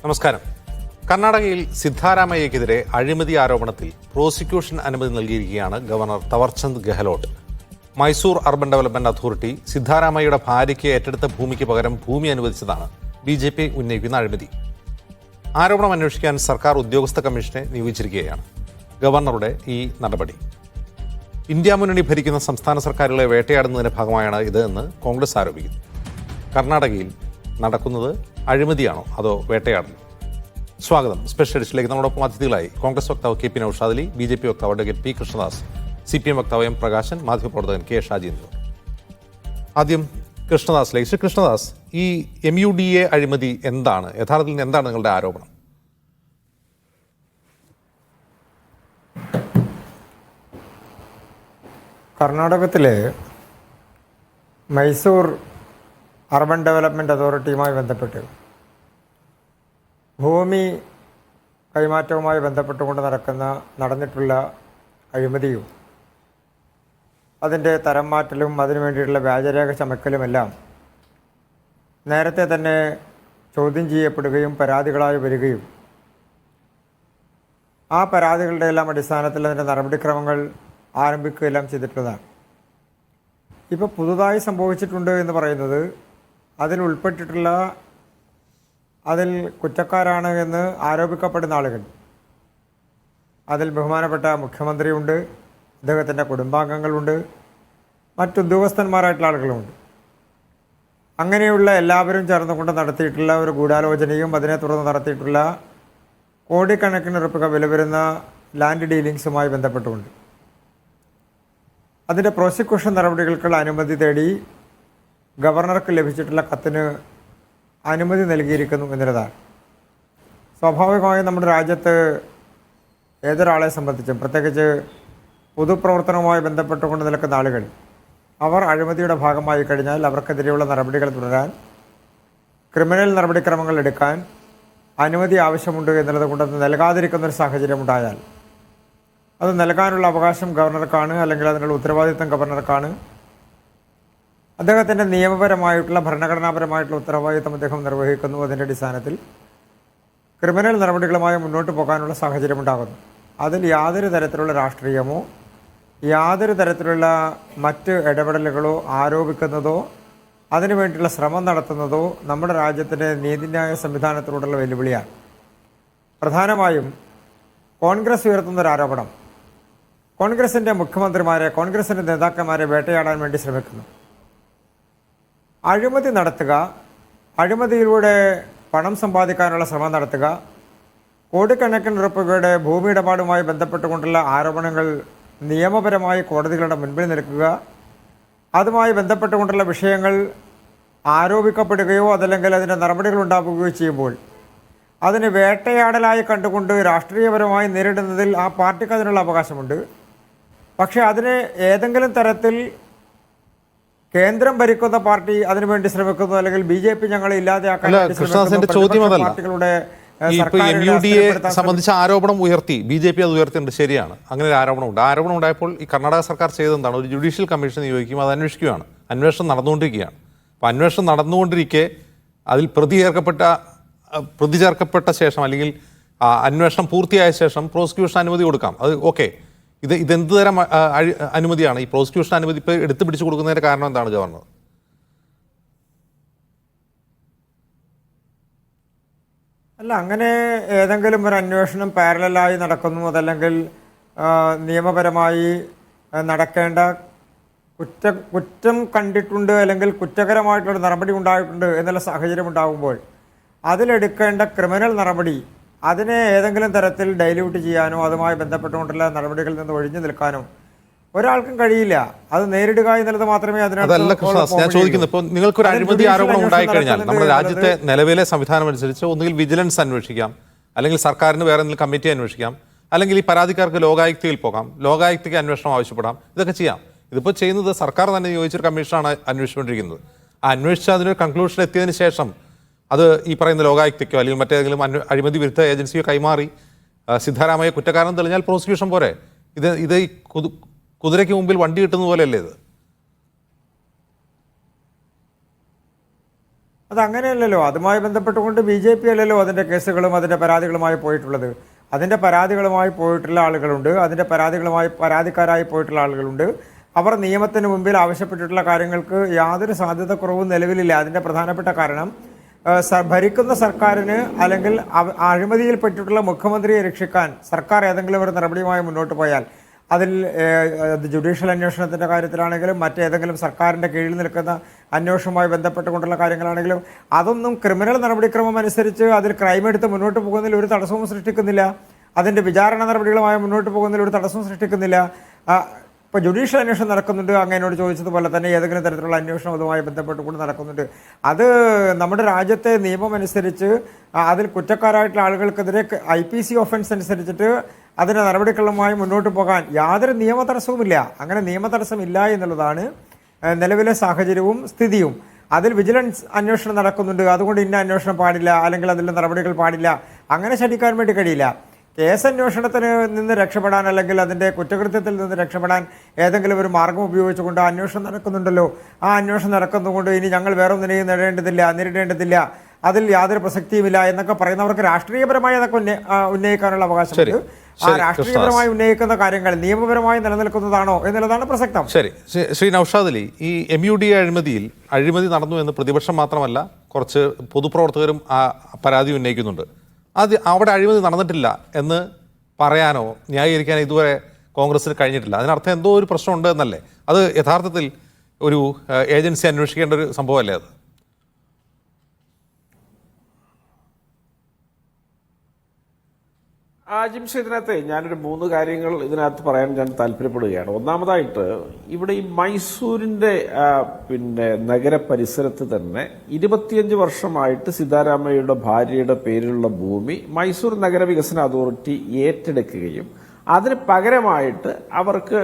നമസ്കാരം. കർണാടകയിൽ സിദ്ധാരാമയ്യക്കെതിരെ അഴിമതി ആരോപണത്തിൽ പ്രോസിക്യൂഷൻ അനുമതി നൽകിയിരിക്കുകയാണ് governor Thaawarchand Gehlot. Mysore urban development authority സിദ്ധാരാമയ്യയുടെ ഭാര്യയ്ക്ക് ഏറ്റെടുത്ത ഭൂമിക്ക് പകരം ഭൂമി അനുവദിച്ചതാണ് BJP ഉന്നയിക്കുന്ന അഴിമതി. ആരോപണം അന്വേഷിക്കാൻ സർക്കാർ ഉദ്യോഗസ്ഥ കമ്മീഷനെ നിയോഗിച്ചിരിക്കുകയാണ്. ഗവർണറുടെ ഈ നടപടി ഇന്ത്യ മുന്നണി ഭരിക്കുന്ന സംസ്ഥാന സർക്കാരുകളെ വേട്ടയാടുന്നതിന്റെ ഭാഗമായാണ് ഇത് എന്ന് കോൺഗ്രസ് ആരോപിക്കുന്നു. കർണാടകയിൽ നടക്കുന്നത് അഴിമതിയാണോ അതോ വേട്ടയാടലോ? സ്വാഗതം. സ്പെഷ്യൽ എഡിഷനിലേക്ക് നമ്മളോടൊപ്പം അതിഥികളായി കോൺഗ്രസ് വക്താവ് KP നൌഷാദ് അലി, BJP വക്താവ് അഡ്വക്കേറ്റ് P കൃഷ്ണദാസ്, CPM വക്താവ് M പ്രകാശൻ, മാധ്യമപ്രവർത്തകൻ K ഷാജി എന്നിവർ. ആദ്യം കൃഷ്ണദാസിലേക്ക്. ശ്രീ കൃഷ്ണദാസ്, ഈ MUDA അഴിമതി എന്താണ്? യഥാർത്ഥത്തിൽ എന്താണ് നിങ്ങളുടെ ആരോപണം? കർണാടകത്തിലെ മൈസൂർ അർബൻ ഡെവലപ്മെൻറ്റ് അതോറിറ്റിയുമായി ബന്ധപ്പെട്ട് ഭൂമി കൈമാറ്റവുമായി ബന്ധപ്പെട്ടുകൊണ്ട് നടന്നിട്ടുള്ള അഴിമതിയും അതിൻ്റെ തരം മാറ്റലും അതിനു വേണ്ടിയിട്ടുള്ള വ്യാജരേഖ ചമക്കലുമെല്ലാം നേരത്തെ തന്നെ ചോദ്യം ചെയ്യപ്പെടുകയും പരാതികളായി വരികയും ആ പരാതികളുടെ എല്ലാം അടിസ്ഥാനത്തിൽ അതിൻ്റെ നടപടിക്രമങ്ങൾ ആരംഭിക്കുകയെല്ലാം ചെയ്തിട്ടുള്ളതാണ്. ഇപ്പോൾ പുതുതായി സംഭവിച്ചിട്ടുണ്ട് എന്ന് പറയുന്നത് അതിൽ ഉൾപ്പെട്ടിട്ടുള്ള അതിൽ കുറ്റക്കാരാണ് എന്ന് ആരോപിക്കപ്പെടുന്ന ആളുകൾ, അതിൽ ബഹുമാനപ്പെട്ട മുഖ്യമന്ത്രിയുണ്ട്, അദ്ദേഹത്തിൻ്റെ കുടുംബാംഗങ്ങളുണ്ട്, മറ്റുദ്യോഗസ്ഥന്മാരായിട്ടുള്ള ആളുകളുമുണ്ട്. അങ്ങനെയുള്ള എല്ലാവരും ചേർന്നുകൊണ്ട് നടത്തിയിട്ടുള്ള ഒരു ഗൂഢാലോചനയും അതിനെ തുടർന്ന് നടത്തിയിട്ടുള്ള കോടിക്കണക്കിന് രൂപ വില വരുന്ന ലാൻഡ് ഡീലിങ്സുമായി ബന്ധപ്പെട്ടുകൊണ്ട് അതിൻ്റെ പ്രോസിക്യൂഷൻ നടപടികൾക്കുള്ള അനുമതി തേടി ഗവർണർക്ക് ലഭിച്ചിട്ടുള്ള കത്തിന് അനുമതി നൽകിയിരിക്കുന്നു എന്നുള്ളതാണ്. സ്വാഭാവികമായും നമ്മുടെ രാജ്യത്ത് ഏതൊരാളെ സംബന്ധിച്ചും, പ്രത്യേകിച്ച് പൊതുപ്രവർത്തനവുമായി ബന്ധപ്പെട്ടുകൊണ്ട് നിൽക്കുന്ന ആളുകൾ, അവർ അഴിമതിയുടെ ഭാഗമായി കഴിഞ്ഞാൽ അവർക്കെതിരെയുള്ള നടപടികൾ തുടരാൻ, ക്രിമിനൽ നടപടിക്രമങ്ങൾ എടുക്കാൻ അനുമതി ആവശ്യമുണ്ട് എന്നുള്ളത് കൊണ്ട് അത് നൽകാതിരിക്കുന്നൊരു സാഹചര്യം ഉണ്ടായാൽ അത് നൽകാനുള്ള അവകാശം ഗവർണർക്കാണ്, അല്ലെങ്കിൽ അതിനുള്ള ഉത്തരവാദിത്വം ഗവർണർക്കാണ്. അദ്ദേഹത്തിൻ്റെ നിയമപരമായിട്ടുള്ള ഭരണഘടനാപരമായിട്ടുള്ള ഉത്തരവാദിത്വം അദ്ദേഹം നിർവഹിക്കുന്നു. അതിൻ്റെ അടിസ്ഥാനത്തിൽ ക്രിമിനൽ നടപടികളുമായി മുന്നോട്ട് പോകാനുള്ള സാഹചര്യം ഉണ്ടാകുന്നു. അതിൽ യാതൊരു തരത്തിലുള്ള രാഷ്ട്രീയമോ യാതൊരു തരത്തിലുള്ള മറ്റ് ഇടപെടലുകളോ ആരോപിക്കുന്നതോ അതിനു വേണ്ടിയുള്ള ശ്രമം നടത്തുന്നതോ നമ്മുടെ രാജ്യത്തിൻ്റെ നീതിന്യായ സംവിധാനത്തിലൂടെയുള്ള വെല്ലുവിളിയാണ്. പ്രധാനമായും കോൺഗ്രസ് ഉയർത്തുന്നൊരു ആരോപണം കോൺഗ്രസിൻ്റെ മുഖ്യമന്ത്രിമാരെ, കോൺഗ്രസിൻ്റെ നേതാക്കന്മാരെ വേട്ടയാടാൻ വേണ്ടി ശ്രമിക്കുന്നു. അഴിമതി നടത്തുക, അഴിമതിയിലൂടെ പണം സമ്പാദിക്കാനുള്ള ശ്രമം നടത്തുക, കോടിക്കണക്കിന് രൂപയുടെ ഭൂമി ഇടപാടുമായി ബന്ധപ്പെട്ടുകൊണ്ടുള്ള ആരോപണങ്ങൾ നിയമപരമായി കോടതികളുടെ മുൻപിൽ നിൽക്കുക, അതുമായി ബന്ധപ്പെട്ടുകൊണ്ടുള്ള വിഷയങ്ങൾ ആരോപിക്കപ്പെടുകയോ അതല്ലെങ്കിൽ അതിൻ്റെ നടപടികൾ ഉണ്ടാവുകയോ ചെയ്യുമ്പോൾ അതിന് വേട്ടയാടലായി കണ്ടുകൊണ്ട് രാഷ്ട്രീയപരമായി നേരിടുന്നതിൽ ആ പാർട്ടിക്ക് അതിനുള്ള അവകാശമുണ്ട്. പക്ഷേ അതിന് ഏതെങ്കിലും തരത്തിൽ കേന്ദ്രം ഭരിക്കുന്ന പാർട്ടി അതിനുവേണ്ടി ശ്രമിക്കുന്നു, അല്ലെങ്കിൽ BJP ഞങ്ങളെ ഇല്ലാതെയാക്കാൻ പാർട്ടികളുടെ സംബന്ധിച്ച ആരോപണം ഉയർത്തി BJP അത് ഉയർത്തിയിട്ടുണ്ട്. ശരിയാണ്, അങ്ങനെ ഒരു ആരോപണമുണ്ട്. ആരോപണം ഉണ്ടായപ്പോൾ ഈ കർണാടക സർക്കാർ ചെയ്തതെന്താണ്? ഒരു ജുഡീഷ്യൽ കമ്മീഷൻ നിയോഗിക്കും, അത് അന്വേഷിക്കുകയാണ്. അന്വേഷണം നടന്നുകൊണ്ടിരിക്കുകയാണ്. അപ്പോൾ അന്വേഷണം നടന്നുകൊണ്ടിരിക്കെ അതിൽ പ്രതി ചേർക്കപ്പെട്ട ശേഷം, അല്ലെങ്കിൽ അന്വേഷണം പൂർത്തിയായ ശേഷം പ്രോസിക്യൂഷൻ അനുമതി കൊടുക്കാം. അത് ഓക്കെ. ഇതെന്ത് തരം അനുമതിയാണ്? ഈ പ്രോസിക്യൂഷൻ അനുമതി ഇപ്പോൾ എടുത്തു പിടിച്ചു കൊടുക്കുന്നതിൻ്റെ കാരണം എന്താണ് ഗവർണർ? അല്ല, അങ്ങനെ ഏതെങ്കിലും ഒരു അന്വേഷണം പാരലലായി നടക്കുന്നു, അതല്ലെങ്കിൽ നിയമപരമായി നടക്കേണ്ട കുറ്റം കണ്ടിട്ടുണ്ട്, അല്ലെങ്കിൽ കുറ്റകരമായിട്ടുള്ള നടപടി ഉണ്ടായിട്ടുണ്ട് എന്നുള്ള സാഹചര്യം ഉണ്ടാകുമ്പോൾ അതിലെടുക്കേണ്ട ക്രിമിനൽ നടപടി അതിനെ ഏതെങ്കിലും തരത്തിൽ ഡൈല്യൂട്ട് ചെയ്യാനോ അതുമായി ബന്ധപ്പെട്ടുകൊണ്ടുള്ള നടപടികളിൽ നിന്ന് ഒഴിഞ്ഞു നിൽക്കാനോ ഒരാൾക്കും കഴിയില്ല. അത് നേരിടുക എന്നുള്ളത് മാത്രമേ അതല്ല കൃഷ്ണദാസ്, ഞാൻ ചോദിക്കുന്നത്, ഇപ്പോൾ നിങ്ങൾക്കൊരു അഴിമതി ആരോപണം ഉണ്ടായിക്കഴിഞ്ഞാൽ നമ്മുടെ രാജ്യത്തെ നിലവിലെ സംവിധാനം അനുസരിച്ച് ഒന്നുകിൽ വിജിലൻസ് അന്വേഷിക്കാം, അല്ലെങ്കിൽ സർക്കാരിന് വേറെ എന്തെങ്കിലും കമ്മിറ്റി അന്വേഷിക്കാം, അല്ലെങ്കിൽ ഈ പരാതിക്കാർക്ക് ലോകായുക്തയിൽ പോകാം, ലോകായുക്തയ്ക്ക് അന്വേഷണം ആവശ്യപ്പെടാം. ഇതൊക്കെ ചെയ്യാം. ഇതിപ്പോൾ ചെയ്യുന്നത് സർക്കാർ തന്നെ നിയോഗിച്ചൊരു കമ്മീഷനാണ് അന്വേഷിച്ചുകൊണ്ടിരിക്കുന്നത്. ആ അന്വേഷിച്ച് അതിനൊരു കൺക്ലൂഷൻ എത്തിയതിന് ശേഷം അത് ഈ പറയുന്ന ലോകായുക്തയ്ക്കോ അല്ലെങ്കിൽ മറ്റേതെങ്കിലും അഴിമതി വിരുദ്ധ ഏജൻസിയോ കൈമാറി സിദ്ധാരാമയ്യ കുറ്റക്കാരൻ തെളിഞ്ഞാൽ പ്രോസിക്യൂഷൻ പോരെ? ഇത് ഈ കുതിരയ്ക്ക് മുമ്പിൽ വണ്ടി കിട്ടുന്ന പോലെയല്ലേ ഇത്? അതങ്ങനെയല്ലല്ലോ. അതുമായി ബന്ധപ്പെട്ടുകൊണ്ട് BJP അല്ലല്ലോ അതിൻ്റെ കേസുകളും അതിൻ്റെ പരാതികളുമായി പോയിട്ടുള്ളത്. അതിൻ്റെ പരാതികളുമായി പോയിട്ടുള്ള ആളുകളുണ്ട്, അതിൻ്റെ പരാതിക്കാരായി പോയിട്ടുള്ള ആളുകളുണ്ട്. അവർ നിയമത്തിന് മുമ്പിൽ ആവശ്യപ്പെട്ടിട്ടുള്ള കാര്യങ്ങൾക്ക് യാതൊരു സാധ്യത കുറവും നിലവിലില്ല. അതിൻ്റെ പ്രധാനപ്പെട്ട കാരണം ഭരിക്കുന്ന സർക്കാരിന് അല്ലെങ്കിൽ അഴിമതിയിൽപ്പെട്ടിട്ടുള്ള മുഖ്യമന്ത്രിയെ രക്ഷിക്കാൻ സർക്കാർ ഏതെങ്കിലും ഒരു നടപടിയുമായി മുന്നോട്ട് പോയാൽ അതിൽ ജുഡീഷ്യൽ അന്വേഷണത്തിൻ്റെ കാര്യത്തിലാണെങ്കിലും മറ്റേതെങ്കിലും സർക്കാരിൻ്റെ കീഴിൽ നിൽക്കുന്ന അന്വേഷണവുമായി ബന്ധപ്പെട്ടുകൊണ്ടുള്ള കാര്യങ്ങളാണെങ്കിലും അതൊന്നും ക്രിമിനൽ നടപടിക്രമം അനുസരിച്ച് അതിൽ ക്രൈം എടുത്ത് മുന്നോട്ട് പോകുന്നതിൽ ഒരു തടസ്സവും സൃഷ്ടിക്കുന്നില്ല. അതിൻ്റെ വിചാരണ നടപടികളുമായി മുന്നോട്ട് പോകുന്നതിൽ ഒരു തടസ്സവും സൃഷ്ടിക്കുന്നില്ല. ഇപ്പോൾ ജുഡീഷ്യൽ അന്വേഷണം നടക്കുന്നുണ്ട്, അങ്ങനോട് ചോദിച്ചതുപോലെ തന്നെ ഏതെങ്കിലും തരത്തിലുള്ള അന്വേഷണം അതുമായി ബന്ധപ്പെട്ടുകൊണ്ട് നടക്കുന്നുണ്ട്. അത് നമ്മുടെ രാജ്യത്തെ നിയമം അനുസരിച്ച് അതിൽ കുറ്റക്കാരായിട്ടുള്ള ആളുകൾക്കെതിരെ IPC ഒഫൻസ് അനുസരിച്ചിട്ട് അതിൻ്റെ നടപടിക്രമമായി മുന്നോട്ട് പോകാൻ യാതൊരു നിയമ തടസ്സവുമില്ല. അങ്ങനെ നിയമ തടസ്സമില്ല എന്നുള്ളതാണ് നിലവിലെ സാഹചര്യവും സ്ഥിതിയും. അതിൽ വിജിലൻസ് അന്വേഷണം നടക്കുന്നുണ്ട്, അതുകൊണ്ട് ഇന്ന അന്വേഷണം പാടില്ല അല്ലെങ്കിൽ അതിലെ നടപടികൾ പാടില്ല, അങ്ങനെ ശഠിക്കാൻ വേണ്ടി കഴിയില്ല. കേസന്വേഷണത്തിന് നിന്ന് രക്ഷപ്പെടാൻ അല്ലെങ്കിൽ അതിൻ്റെ കുറ്റകൃത്യത്തിൽ നിന്ന് രക്ഷപ്പെടാൻ ഏതെങ്കിലും ഒരു മാർഗം ഉപയോഗിച്ചുകൊണ്ട് അന്വേഷണം നടക്കുന്നുണ്ടല്ലോ, ആ അന്വേഷണം നടക്കുന്നതുകൊണ്ട് ഇനി ഞങ്ങൾ വേറെ ഒന്നിനെയും നേരിടേണ്ടതില്ല, അതിൽ യാതൊരു പ്രസക്തിയുമില്ല എന്നൊക്കെ പറയുന്നവർക്ക് രാഷ്ട്രീയപരമായി അതൊക്കെ ഉന്നയിക്കാനുള്ള അവകാശമുണ്ട്. ആ രാഷ്ട്രീയപരമായി ഉന്നയിക്കുന്ന കാര്യങ്ങൾ നിയമപരമായി നിലനിൽക്കുന്നതാണോ എന്നുള്ളതാണ് പ്രസക്തം. ശരി, ശ്രീ നൌഷാദ് അലി, ഈ MUDA അഴിമതി നടന്നു എന്ന് പ്രതിപക്ഷം മാത്രമല്ല കുറച്ച് പൊതുപ്രവർത്തകരും പരാതി ഉന്നയിക്കുന്നുണ്ട്. അവിടെ അഴിമതി നടന്നിട്ടില്ല എന്ന് പറയാനോ ന്യായീകരിക്കാനോ ഇതുവരെ കോൺഗ്രസിന് കഴിഞ്ഞിട്ടില്ല. അതിനർത്ഥം എന്തോ ഒരു പ്രശ്നമുണ്ട് എന്നല്ലേ? അത് യഥാർത്ഥത്തിൽ ഒരു ഏജൻസി അന്വേഷിക്കേണ്ട ഒരു സംഭവമല്ലേ അത്? ജിംസ്, ഇതിനകത്ത് ഞാനൊരു 3 കാര്യങ്ങൾ ഇതിനകത്ത് പറയാൻ ഞാൻ താല്പര്യപ്പെടുകയാണ്. ഒന്നാമതായിട്ട് ഇവിടെ ഈ മൈസൂരിന്റെ നഗര പരിസരത്ത് തന്നെ 25 വർഷമായിട്ട് സിദ്ധാരാമയ്യയുടെ ഭാര്യയുടെ പേരിലുള്ള ഭൂമി മൈസൂർ നഗരവികസന അതോറിറ്റി ഏറ്റെടുക്കുകയും അതിന് പകരമായിട്ട് അവർക്ക്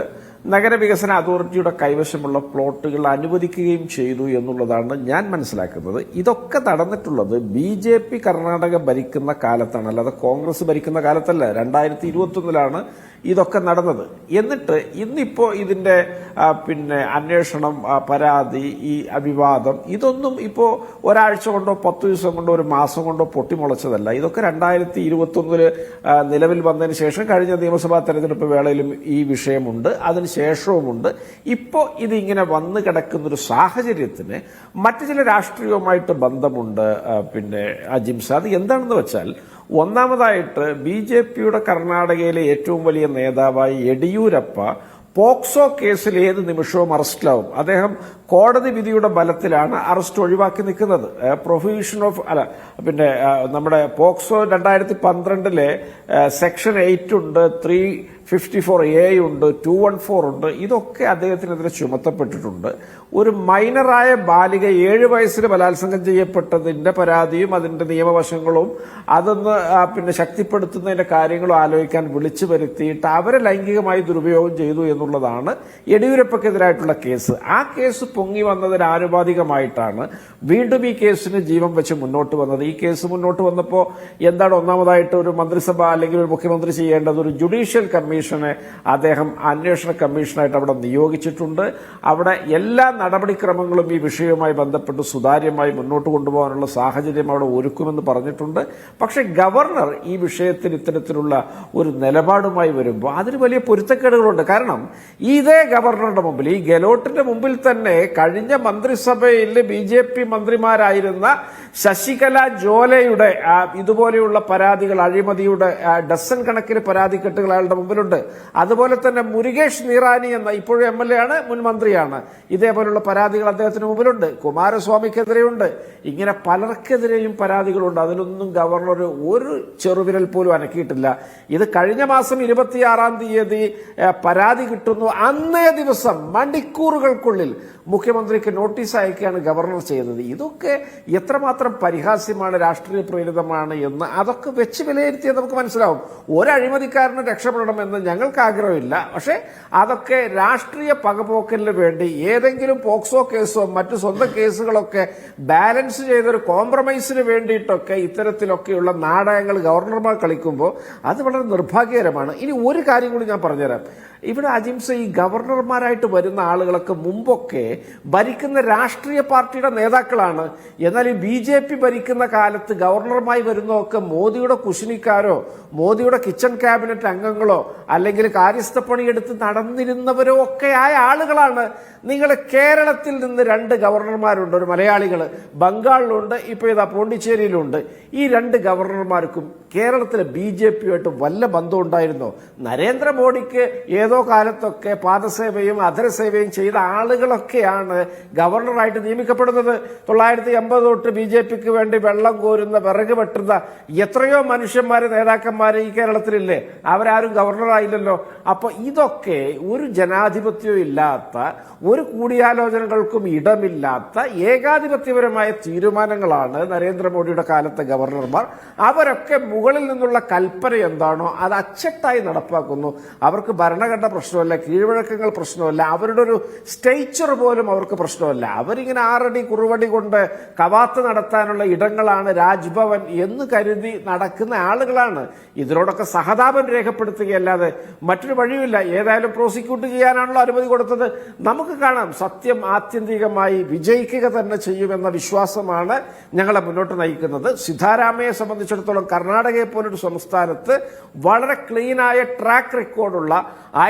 നഗരവികസന അതോറിറ്റിയുടെ കൈവശമുള്ള പ്ലോട്ടുകൾ അനുവദിക്കുകയും ചെയ്തു എന്നുള്ളതാണ് ഞാൻ മനസ്സിലാക്കുന്നത്. ഇതൊക്കെ നടന്നിട്ടുള്ളത് BJP കർണാടക ഭരിക്കുന്ന കാലത്താണ്, അല്ലാതെ കോൺഗ്രസ് ഭരിക്കുന്ന കാലത്തല്ല. 2021 ഇതൊക്കെ നടന്നത്. എന്നിട്ട് ഇന്നിപ്പോ ഇതിന്റെ അന്വേഷണം, പരാതി, ഈ വിവാദം ഇതൊന്നും ഇപ്പോ ഒരാഴ്ച കൊണ്ടോ 10 ദിവസം കൊണ്ടോ ഒരു മാസം കൊണ്ടോ പൊട്ടിമുളച്ചതല്ല. ഇതൊക്കെ 2021 നിലവിൽ വന്നതിന് ശേഷം കഴിഞ്ഞ നിയമസഭാ തെരഞ്ഞെടുപ്പ് വേളയിലും ഈ വിഷയമുണ്ട്, അതിനുശേഷവുമുണ്ട്. ഇപ്പോ ഇതിങ്ങനെ വന്നു കിടക്കുന്നൊരു സാഹചര്യത്തിന് മറ്റു ചില രാഷ്ട്രീയവുമായിട്ട് ബന്ധമുണ്ട്. ജിംസ്, അത് എന്താണെന്ന് വെച്ചാൽ, ഒന്നാമതായിട്ട് BJPയുടെ കർണാടകയിലെ ഏറ്റവും വലിയ നേതാവായി യെഡിയൂരപ്പ പോക്സോ കേസിൽ ഏത് നിമിഷവും അറസ്റ്റിലാവും. അദ്ദേഹം കോടതി വിധിയുടെ ബലത്തിലാണ് അറസ്റ്റ് ഒഴിവാക്കി നിൽക്കുന്നത്. പ്രൊഹിബിഷൻ ഓഫ് നമ്മുടെ പോക്സോ 2012 സെക്ഷൻ 8 ഉണ്ട്, 354A ഉണ്ട്, 214 ഉണ്ട്. ഇതൊക്കെ അദ്ദേഹത്തിനെതിരെ ചുമത്തപ്പെട്ടിട്ടുണ്ട്. ഒരു മൈനറായ ബാലിക 7 വയസ്സിന് ബലാത്സംഗം ചെയ്യപ്പെട്ടതിന്റെ പരാതിയും അതിന്റെ നിയമവശങ്ങളും അതൊന്ന് ശക്തിപ്പെടുത്തുന്നതിന്റെ കാര്യങ്ങളും ആലോചിക്കാൻ വിളിച്ചു വരുത്തിയിട്ട് അവരെ ലൈംഗികമായി ദുരുപയോഗം ചെയ്തു എന്നുള്ളതാണ് യെഡിയൂരപ്പക്കെതിരായിട്ടുള്ള കേസ്. ആ കേസ് പൊങ്ങി വന്നതിന് ആനുപാതികമായിട്ടാണ് വീണ്ടും ഈ കേസിന് ജീവൻ വെച്ച് മുന്നോട്ട് വന്നത്. ഈ കേസ് മുന്നോട്ട് വന്നപ്പോൾ എന്താണ് ഒന്നാമതായിട്ട് ഒരു മന്ത്രിസഭ അല്ലെങ്കിൽ ഒരു മുഖ്യമന്ത്രി ചെയ്യേണ്ടത്? ഒരു ജുഡീഷ്യൽ കമ്മീഷനെ അദ്ദേഹം അന്വേഷണ കമ്മീഷനായിട്ട് അവിടെ നിയോഗിച്ചിട്ടുണ്ട്. അവിടെ എല്ലാ നടപടിക്രമങ്ങളും ഈ വിഷയവുമായി ബന്ധപ്പെട്ട് സുതാര്യമായി മുന്നോട്ട് കൊണ്ടുപോകാനുള്ള സാഹചര്യം അവിടെ ഒരുക്കുമെന്ന് പറഞ്ഞിട്ടുണ്ട്. പക്ഷെ ഗവർണർ ഈ വിഷയത്തിൽ ഇത്തരത്തിലുള്ള ഒരു നിലപാടുമായി വരുമ്പോൾ അതിന് വലിയ പൊരുത്തക്കേടുകളുണ്ട്. കാരണം ഇതേ ഗവർണറുടെ മുമ്പിൽ, ഈ ഗെലോട്ടിന്റെ മുമ്പിൽ തന്നെ കഴിഞ്ഞ മന്ത്രിസഭയിൽ BJP മന്ത്രിമാരായിരുന്ന ശശികല ജോലയുടെ ഇതുപോലെയുള്ള പരാതികൾ, അഴിമതിയുടെ ഡസൻ കണക്കിന് പരാതിക്കെട്ടുകൾ അയാളുടെ മുമ്പിലുണ്ട്. അതുപോലെ തന്നെ മുരുകേഷ് നിറാനി എന്ന ഇപ്പോഴും MLA ആണ്, മുൻ മന്ത്രിയാണ്, ഇതേപോലുള്ള പരാതികൾ അദ്ദേഹത്തിന് മുമ്പിലുണ്ട്. കുമാരസ്വാമിക്കെതിരെയുണ്ട്. ഇങ്ങനെ പലർക്കെതിരെയും പരാതികളുണ്ട്. അതിലൊന്നും ഗവർണർ ഒരു ചെറുവിരൽ പോലും അനക്കിയിട്ടില്ല. ഇത് കഴിഞ്ഞ മാസം 26-ാം തീയതി പരാതി കിട്ടുന്നു, അന്നേ ദിവസം മണിക്കൂറുകൾക്കുള്ളിൽ മുഖ്യമന്ത്രിക്ക് നോട്ടീസ് അയക്കുകയാണ് ഗവർണർ ചെയ്തത്. ഇതൊക്കെ എത്രമാത്രം പരിഹാസ്യമാണ്, രാഷ്ട്രീയ പ്രേരിതമാണ് എന്ന് അതൊക്കെ വെച്ച് വിലയിരുത്തിയാൽ നമുക്ക് മനസ്സിലാവും. ഒരഴിമതിക്കാരന് രക്ഷപ്പെടണമെന്ന് ഞങ്ങൾക്ക് ആഗ്രഹമില്ല. പക്ഷെ അതൊക്കെ രാഷ്ട്രീയ പകപോക്കലിന് വേണ്ടി ഏതെങ്കിലും പോക്സോ കേസോ മറ്റു സ്വന്തം കേസുകളൊക്കെ ബാലൻസ് ചെയ്തൊരു കോംപ്രമൈസിന് വേണ്ടിയിട്ടൊക്കെ ഇത്തരത്തിലൊക്കെയുള്ള നാടകങ്ങൾ ഗവർണർമാർ കളിക്കുമ്പോൾ അത് വളരെ നിർഭാഗ്യകരമാണ്. ഇനി ഒരു കാര്യം കൂടി ഞാൻ പറഞ്ഞുതരാം. ഇവിടെ അജിംസ, ഈ ഗവർണർമാരായിട്ട് വരുന്ന ആളുകളൊക്കെ മുമ്പൊക്കെ ഭരിക്കുന്ന രാഷ്ട്രീയ പാർട്ടിയുടെ നേതാക്കളാണ്. എന്നാൽ ഈ BJP ഭരിക്കുന്ന കാലത്ത് ഗവർണറുമായി വരുന്നതൊക്കെ മോദിയുടെ കുശിനിക്കാരോ മോദിയുടെ കിച്ചൺ ക്യാബിനറ്റ് അംഗങ്ങളോ അല്ലെങ്കിൽ കാര്യസ്ഥ പണിയെടുത്ത് നടന്നിരുന്നവരോ ഒക്കെ ആയ ആളുകളാണ്. നിങ്ങൾ കേരളത്തിൽ നിന്ന് 2 ഗവർണർമാരുണ്ട്, ഒരു മലയാളികൾ ബംഗാളിലുണ്ട്, ഇപ്പോൾ ഇതാ പോണ്ടിച്ചേരിയിലുണ്ട്. ഈ 2 ഗവർണർമാർക്കും കേരളത്തിലെ BJPയുമായിട്ട് വല്ല ബന്ധം ഉണ്ടായിരുന്നോ? നരേന്ദ്രമോദിക്ക് ഏതോ കാലത്തൊക്കെ പാദസേവയും അധരസേവയും ചെയ്ത ആളുകളൊക്കെയാണ് ഗവർണറായിട്ട് നിയമിക്കപ്പെടുന്നത്. 980 തൊട്ട് BJPക്ക് വേണ്ടി വെള്ളം കോരുന്ന, വിറക് വെട്ടുന്ന എത്രയോ മനുഷ്യന്മാര് നേതാക്കന്മാര് ഈ കേരളത്തിലില്ലേ? അവരാരും ഗവർണറായില്ലല്ലോ. അപ്പൊ ഇതൊക്കെ ഒരു ജനാധിപത്യവും ഇല്ലാത്ത, ഒരു കൂടിയാലോചനകൾക്കും ഇടമില്ലാത്ത ഏകാധിപത്യപരമായ തീരുമാനങ്ങളാണ് നരേന്ദ്രമോദിയുടെ കാലത്തെ ഗവർണർമാർ. അവരൊക്കെ മുകളിൽ നിന്നുള്ള കൽപ്പന എന്താണോ അത് അച്ചട്ടായി നടപ്പാക്കുന്നു. അവർക്ക് ഭരണഘടന പ്രശ്നമല്ല, കീഴ്വഴക്കങ്ങൾ പ്രശ്നമല്ല, അവരുടെ ഒരു സ്റ്റേച്ചർ പോലും അവർക്ക് പ്രശ്നമല്ല. അവരിങ്ങനെ 6 അടി കുറുവടി കൊണ്ട് കവാത്ത് നടത്താനുള്ള ഇടങ്ങളാണ് രാജ്ഭവൻ എന്ന് കരുതി നടക്കുന്ന ആളുകളാണ്. ഇതിനോടൊക്കെ സഹതാപം രേഖപ്പെടുത്തുകയല്ലാതെ മറ്റൊരു വഴിയില്ല. ഏതായാലും പ്രോസിക്യൂട്ട് ചെയ്യാനാണല്ലോ അനുമതി കൊടുത്തത്. നമുക്ക് കാണാം, സത്യം ആത്യന്തികമായി വിജയിക്കുക തന്നെ ചെയ്യുമെന്ന വിശ്വാസമാണ് ഞങ്ങളെ മുന്നോട്ട് നയിക്കുന്നത്. സിദ്ധാരാമയെ സംബന്ധിച്ചിടത്തോളം കർണാടകയെ പോലൊരു സംസ്ഥാനത്ത് വളരെ ക്ലീനായ ട്രാക്ക് റെക്കോർഡുള്ള,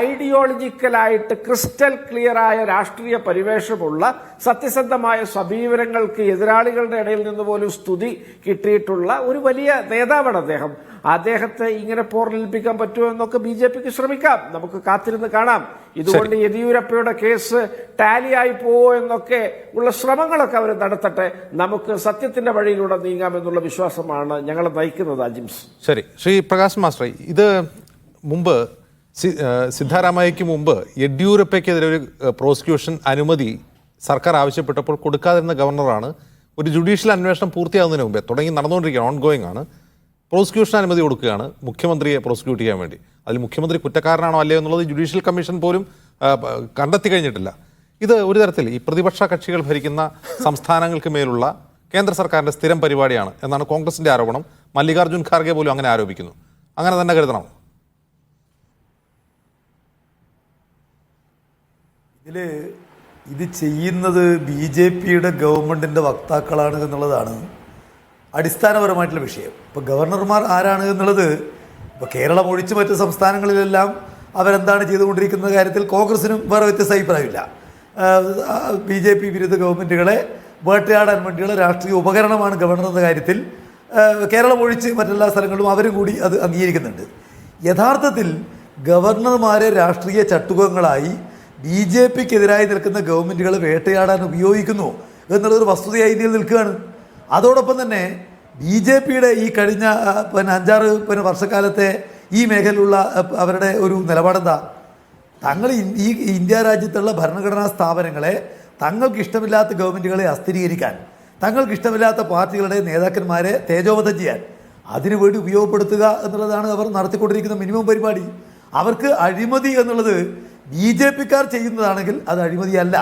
ഐഡിയോളജിക്കലായിട്ട് ക്രിസ്റ്റൽ ക്ലിയറായ രാഷ്ട്രീയ പരിവേഷമുള്ള, സത്യസന്ധമായ സമീപനങ്ങൾക്ക് എതിരാളികളുടെ ഇടയിൽ നിന്ന് പോലും സ്തുതി കിട്ടിയിട്ടുള്ള ഒരു വലിയ നേതാവാണ് അദ്ദേഹം. അദ്ദേഹത്തെ ഇങ്ങനെ പോർലേൽപ്പിക്കാൻ പറ്റുമോ എന്നൊക്കെ BJPക്ക് ശ്രമിക്കാം. നമുക്ക് കാത്തിരുന്ന് കാണാം. ഇതുകൊണ്ട് യെദിയൂരപ്പയുടെ കേസ് ടാലിയായി പോവോ എന്നൊക്കെ ഉള്ള ശ്രമങ്ങളൊക്കെ അവർ നടത്തട്ടെ. നമുക്ക് സത്യത്തിന്റെ വഴിയിലൂടെ നീങ്ങാമെന്നുള്ള വിശ്വാസമാണ് ഞങ്ങളെ നയിക്കുന്നത്. അജിംസ്. ശരി, ശ്രീ പ്രകാശ് മാസ്റ്റർ, ഇത് മുമ്പ് സിദ്ധാരാമയ്യയ്ക്ക് മുമ്പ് യെദ്യൂരപ്പയ്ക്കെതിരെ ഒരു പ്രോസിക്യൂഷൻ അനുമതി സർക്കാർ ആവശ്യപ്പെട്ടപ്പോൾ കൊടുക്കാതിരുന്ന ഗവർണറാണ് ഒരു ജുഡീഷ്യൽ അന്വേഷണം പൂർത്തിയാകുന്നതിന് മുമ്പേ, തുടങ്ങി നടന്നുകൊണ്ടിരിക്കുകയാണ്, ഓൺഗോയിങ് ആണ്, പ്രോസിക്യൂഷൻ അനുമതി കൊടുക്കുകയാണ് മുഖ്യമന്ത്രിയെ പ്രോസിക്യൂട്ട് ചെയ്യാൻ വേണ്ടി. അതിൽ മുഖ്യമന്ത്രി കുറ്റക്കാരനാണോ അല്ലയോ എന്നുള്ളത് ജുഡീഷ്യൽ കമ്മീഷൻ പോലും കണ്ടെത്തി കഴിഞ്ഞിട്ടില്ല. ഇത് ഒരു തരത്തിൽ ഈ പ്രതിപക്ഷ കക്ഷികൾ ഭരിക്കുന്ന സംസ്ഥാനങ്ങൾക്ക് മേലുള്ള കേന്ദ്ര സർക്കാരിൻ്റെ സ്ഥിരം പരിപാടിയാണ് എന്നാണ് കോൺഗ്രസിൻ്റെ ആരോപണം. മല്ലികാർജ്ജുൻ ഖാർഗെ പോലും അങ്ങനെ ആരോപിക്കുന്നു. അങ്ങനെ തന്നെ കരുതണം. ഇത് ചെയ്യുന്നത് BJPയുടെ ഗവൺമെൻറ്റിൻ്റെ വക്താക്കളാണ് എന്നുള്ളതാണ് അടിസ്ഥാനപരമായിട്ടുള്ള വിഷയം. ഇപ്പോൾ ഗവർണർമാർ ആരാണ് എന്നുള്ളത്, ഇപ്പോൾ കേരളം ഒഴിച്ച് മറ്റ് സംസ്ഥാനങ്ങളിലെല്ലാം അവരെന്താണ് ചെയ്തുകൊണ്ടിരിക്കുന്ന കാര്യത്തിൽ കോൺഗ്രസിനും വേറെ വ്യത്യസ്ത അഭിപ്രായമില്ല. BJP വിരുദ്ധ ഗവൺമെൻറ്റുകളെ വേട്ടയാടാൻ വേണ്ടിയുള്ള രാഷ്ട്രീയ ഉപകരണമാണ് ഗവർണർ എന്ന കാര്യത്തിൽ കേരളം ഒഴിച്ച് മറ്റെല്ലാ സ്ഥലങ്ങളിലും അവരും കൂടി അത് അംഗീകരിക്കുന്നുണ്ട്. യഥാർത്ഥത്തിൽ ഗവർണർമാരെ രാഷ്ട്രീയ ചട്ടുകങ്ങളായി BJPക്കെതിരായി നിൽക്കുന്ന ഗവൺമെൻറ്റുകളെ വേട്ടയാടാൻ ഉപയോഗിക്കുന്നു എന്നുള്ളതൊരു വസ്തുതയായി ഇതിൽ നിൽക്കുകയാണ്. അതോടൊപ്പം തന്നെ BJPയുടെ ഈ കഴിഞ്ഞ 5-6 വർഷക്കാലത്തെ ഈ മേഖലയിലുള്ള അവരുടെ ഒരു നിലപാടെന്താ? തങ്ങൾ ഈ ഇന്ത്യ രാജ്യത്തുള്ള ഭരണഘടനാ സ്ഥാപനങ്ങളെ തങ്ങൾക്ക് ഇഷ്ടമില്ലാത്ത ഗവൺമെൻറ്റുകളെ അസ്ഥിരീകരിക്കാൻ, തങ്ങൾക്ക് ഇഷ്ടമില്ലാത്ത പാർട്ടികളുടെ നേതാക്കന്മാരെ തേജോവധം ചെയ്യാൻ, അതിനുവേണ്ടി ഉപയോഗപ്പെടുത്തുക എന്നുള്ളതാണ് അവർ നടത്തിക്കൊണ്ടിരിക്കുന്ന മിനിമം പരിപാടി. അവർക്ക് അഴിമതി എന്നുള്ളത് BJPക്കാർ ചെയ്യുന്നതാണെങ്കിൽ അത് അഴിമതിയല്ല.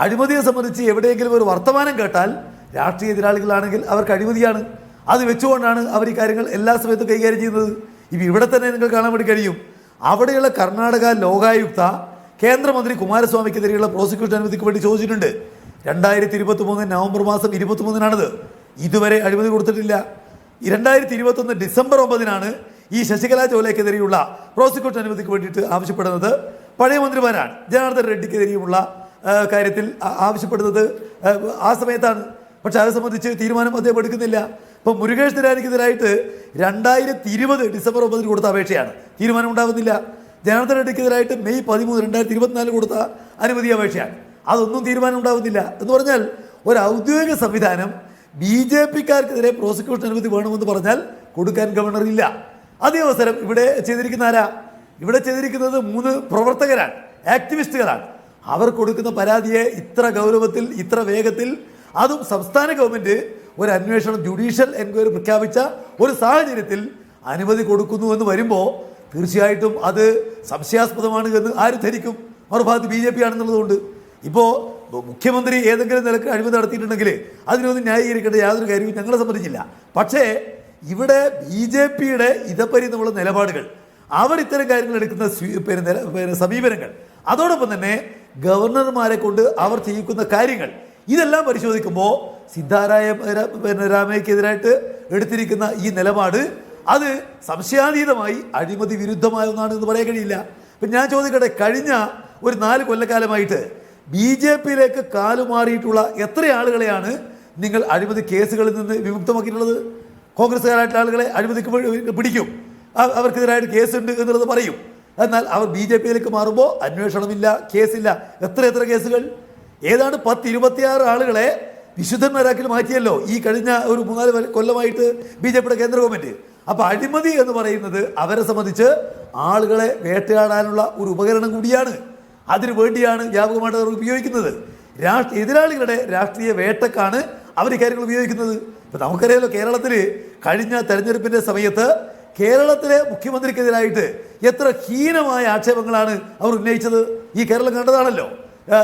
അഴിമതിയെ സംബന്ധിച്ച് എവിടെയെങ്കിലും ഒരു വർത്തമാനം കേട്ടാൽ രാഷ്ട്രീയ എതിരാളികളാണെങ്കിൽ അവർക്ക് അഴിമതിയാണ്. അത് വെച്ചുകൊണ്ടാണ് അവർ ഈ കാര്യങ്ങൾ എല്ലാ സമയത്തും കൈകാര്യം ചെയ്യുന്നത്. ഇപ്പം ഇവിടെ തന്നെ നിങ്ങൾ കാണാൻ വേണ്ടി കഴിയും, അവിടെയുള്ള കർണാടക ലോകായുക്ത കേന്ദ്രമന്ത്രി കുമാരസ്വാമിക്കെതിരെയുള്ള പ്രോസിക്യൂഷൻ അനുമതിക്ക് വേണ്ടി ചോദിച്ചിട്ടുണ്ട്. 2023 നവംബർ മാസം 23-നാണിത്. ഇതുവരെ അഴിമതി കൊടുത്തിട്ടില്ല. 2021 ഡിസംബർ 9-നാണ് ഈ ശശികല ചോലയ്ക്കെതിരെയുള്ള പ്രോസിക്യൂഷൻ അനുമതിക്ക് വേണ്ടിയിട്ട് ആവശ്യപ്പെടുന്നത്. പഴയ മന്ത്രിമാരാണ്. ജനാർദ്ദൻ റെഡ്ഡിക്കെതിരെയുമുള്ള കാര്യത്തിൽ ആവശ്യപ്പെടുന്നത് ആ സമയത്താണ്. പക്ഷെ അത് സംബന്ധിച്ച് തീരുമാനം അദ്ദേഹം എടുക്കുന്നില്ല. ഇപ്പം മുരുകേഷ് തിരാനിക്കെതിരായിട്ട് 2020 ഡിസംബർ 9 കൊടുത്ത അപേക്ഷയാണ്, തീരുമാനം ഉണ്ടാകുന്നില്ല. ജനാർദ്ദൻ റെഡ്ഡിക്കെതിരായിട്ട് മെയ് 13, 2024 കൊടുത്ത അനുമതി അപേക്ഷയാണ്, അതൊന്നും തീരുമാനം ഉണ്ടാകുന്നില്ല. എന്ന് പറഞ്ഞാൽ ഒരു ഔദ്യോഗിക സംവിധാനം BJPക്കാർക്കെതിരെ പ്രോസിക്യൂഷൻ അനുമതി വേണമെന്ന് പറഞ്ഞാൽ കൊടുക്കാൻ ഗവർണറില്ല. അതേ അവസരം ഇവിടെ ചെയ്തിരിക്കുന്ന ആരാ? ഇവിടെ ചെയ്തിരിക്കുന്നത് 3 പ്രവർത്തകരാണ്, ആക്ടിവിസ്റ്റുകളാണ്. അവർ കൊടുക്കുന്ന പരാതിയെ ഇത്ര ഗൗരവത്തിൽ, ഇത്ര വേഗത്തിൽ, അതും സംസ്ഥാന ഗവൺമെൻറ് ഒരു അന്വേഷണം, ജുഡീഷ്യൽ എൻക്വയറി പ്രഖ്യാപിച്ച ഒരു സാഹചര്യത്തിൽ അനുമതി കൊടുക്കുന്നു എന്ന് വരുമ്പോൾ തീർച്ചയായിട്ടും അത് സംശയാസ്പദമാണ് എന്ന് ആരും ധരിക്കും. മറുഭാഗത്ത് BJP ആണെന്നുള്ളതുകൊണ്ട് ഇപ്പോൾ മുഖ്യമന്ത്രി ഏതെങ്കിലും നിലക്ക് അഴിമതി നടത്തിയിട്ടുണ്ടെങ്കിൽ അതിനൊന്നും ന്യായീകരിക്കേണ്ട യാതൊരു കാര്യവും ഞങ്ങളെ സംബന്ധിച്ചില്ല. പക്ഷേ ഇവിടെ BJPയുടെ ഇതപ്പരി എന്നുള്ള നിലപാടുകൾ, അവർ ഇത്തരം കാര്യങ്ങൾ എടുക്കുന്ന സമീപനങ്ങൾ, അതോടൊപ്പം തന്നെ ഗവർണർമാരെ കൊണ്ട് അവർ ചെയ്യിക്കുന്ന കാര്യങ്ങൾ ഇതെല്ലാം പരിശോധിക്കുമ്പോൾ സിദ്ധാരാമയ്ക്കെതിരായിട്ട് എടുത്തിരിക്കുന്ന ഈ നിലപാട് അത് സംശയാതീതമായി അഴിമതി വിരുദ്ധമായ ഒന്നാണ് എന്ന് പറയാൻ കഴിയില്ല. ഇപ്പം ഞാൻ ചോദിക്കട്ടെ, കഴിഞ്ഞ ഒരു 4 കൊല്ലക്കാലമായിട്ട് BJPയിലേക്ക് കാലുമാറിയിട്ടുള്ള എത്ര ആളുകളെയാണ് നിങ്ങൾ അഴിമതി കേസുകളിൽ നിന്ന് വിമുക്തമാക്കിയിട്ടുള്ളത്? കോൺഗ്രസ്സുകാരായിട്ടുള്ള ആളുകളെ അഴിമതിക്ക് പിടിക്കും, അവർക്കെതിരായിട്ട് കേസുണ്ട് എന്നുള്ളത് പറയും. എന്നാൽ അവർ BJPയിലേക്ക് മാറുമ്പോൾ അന്വേഷണമില്ല, കേസില്ല. എത്ര കേസുകൾ? ഏതാണ്ട് 10-26 ആളുകളെ വിശുദ്ധന്മാരാക്കി മാറ്റിയല്ലോ ഈ കഴിഞ്ഞ ഒരു 3-4 കൊല്ലമായിട്ട് BJPയുടെ കേന്ദ്ര ഗവൺമെന്റ്. അപ്പൊ അഴിമതി എന്ന് പറയുന്നത് അവരെ സംബന്ധിച്ച് ആളുകളെ വേട്ടയാടാനുള്ള ഒരു ഉപകരണം കൂടിയാണ്. അതിനു വേണ്ടിയാണ് വ്യാപകമായിട്ട് അവർ ഉപയോഗിക്കുന്നത്. എതിരാളികളുടെ രാഷ്ട്രീയ വേട്ടക്കാണ് അവർ കാര്യങ്ങൾ ഉപയോഗിക്കുന്നത്. ഇപ്പൊ നമുക്കറിയാലോ, കേരളത്തിൽ കഴിഞ്ഞ തെരഞ്ഞെടുപ്പിന്റെ സമയത്ത് കേരളത്തിലെ മുഖ്യമന്ത്രിക്കെതിരായിട്ട് എത്ര ഹീനമായ ആക്ഷേപങ്ങളാണ് അവർ ഉന്നയിച്ചത്. ഈ കേരളം കണ്ടതാണല്ലോ.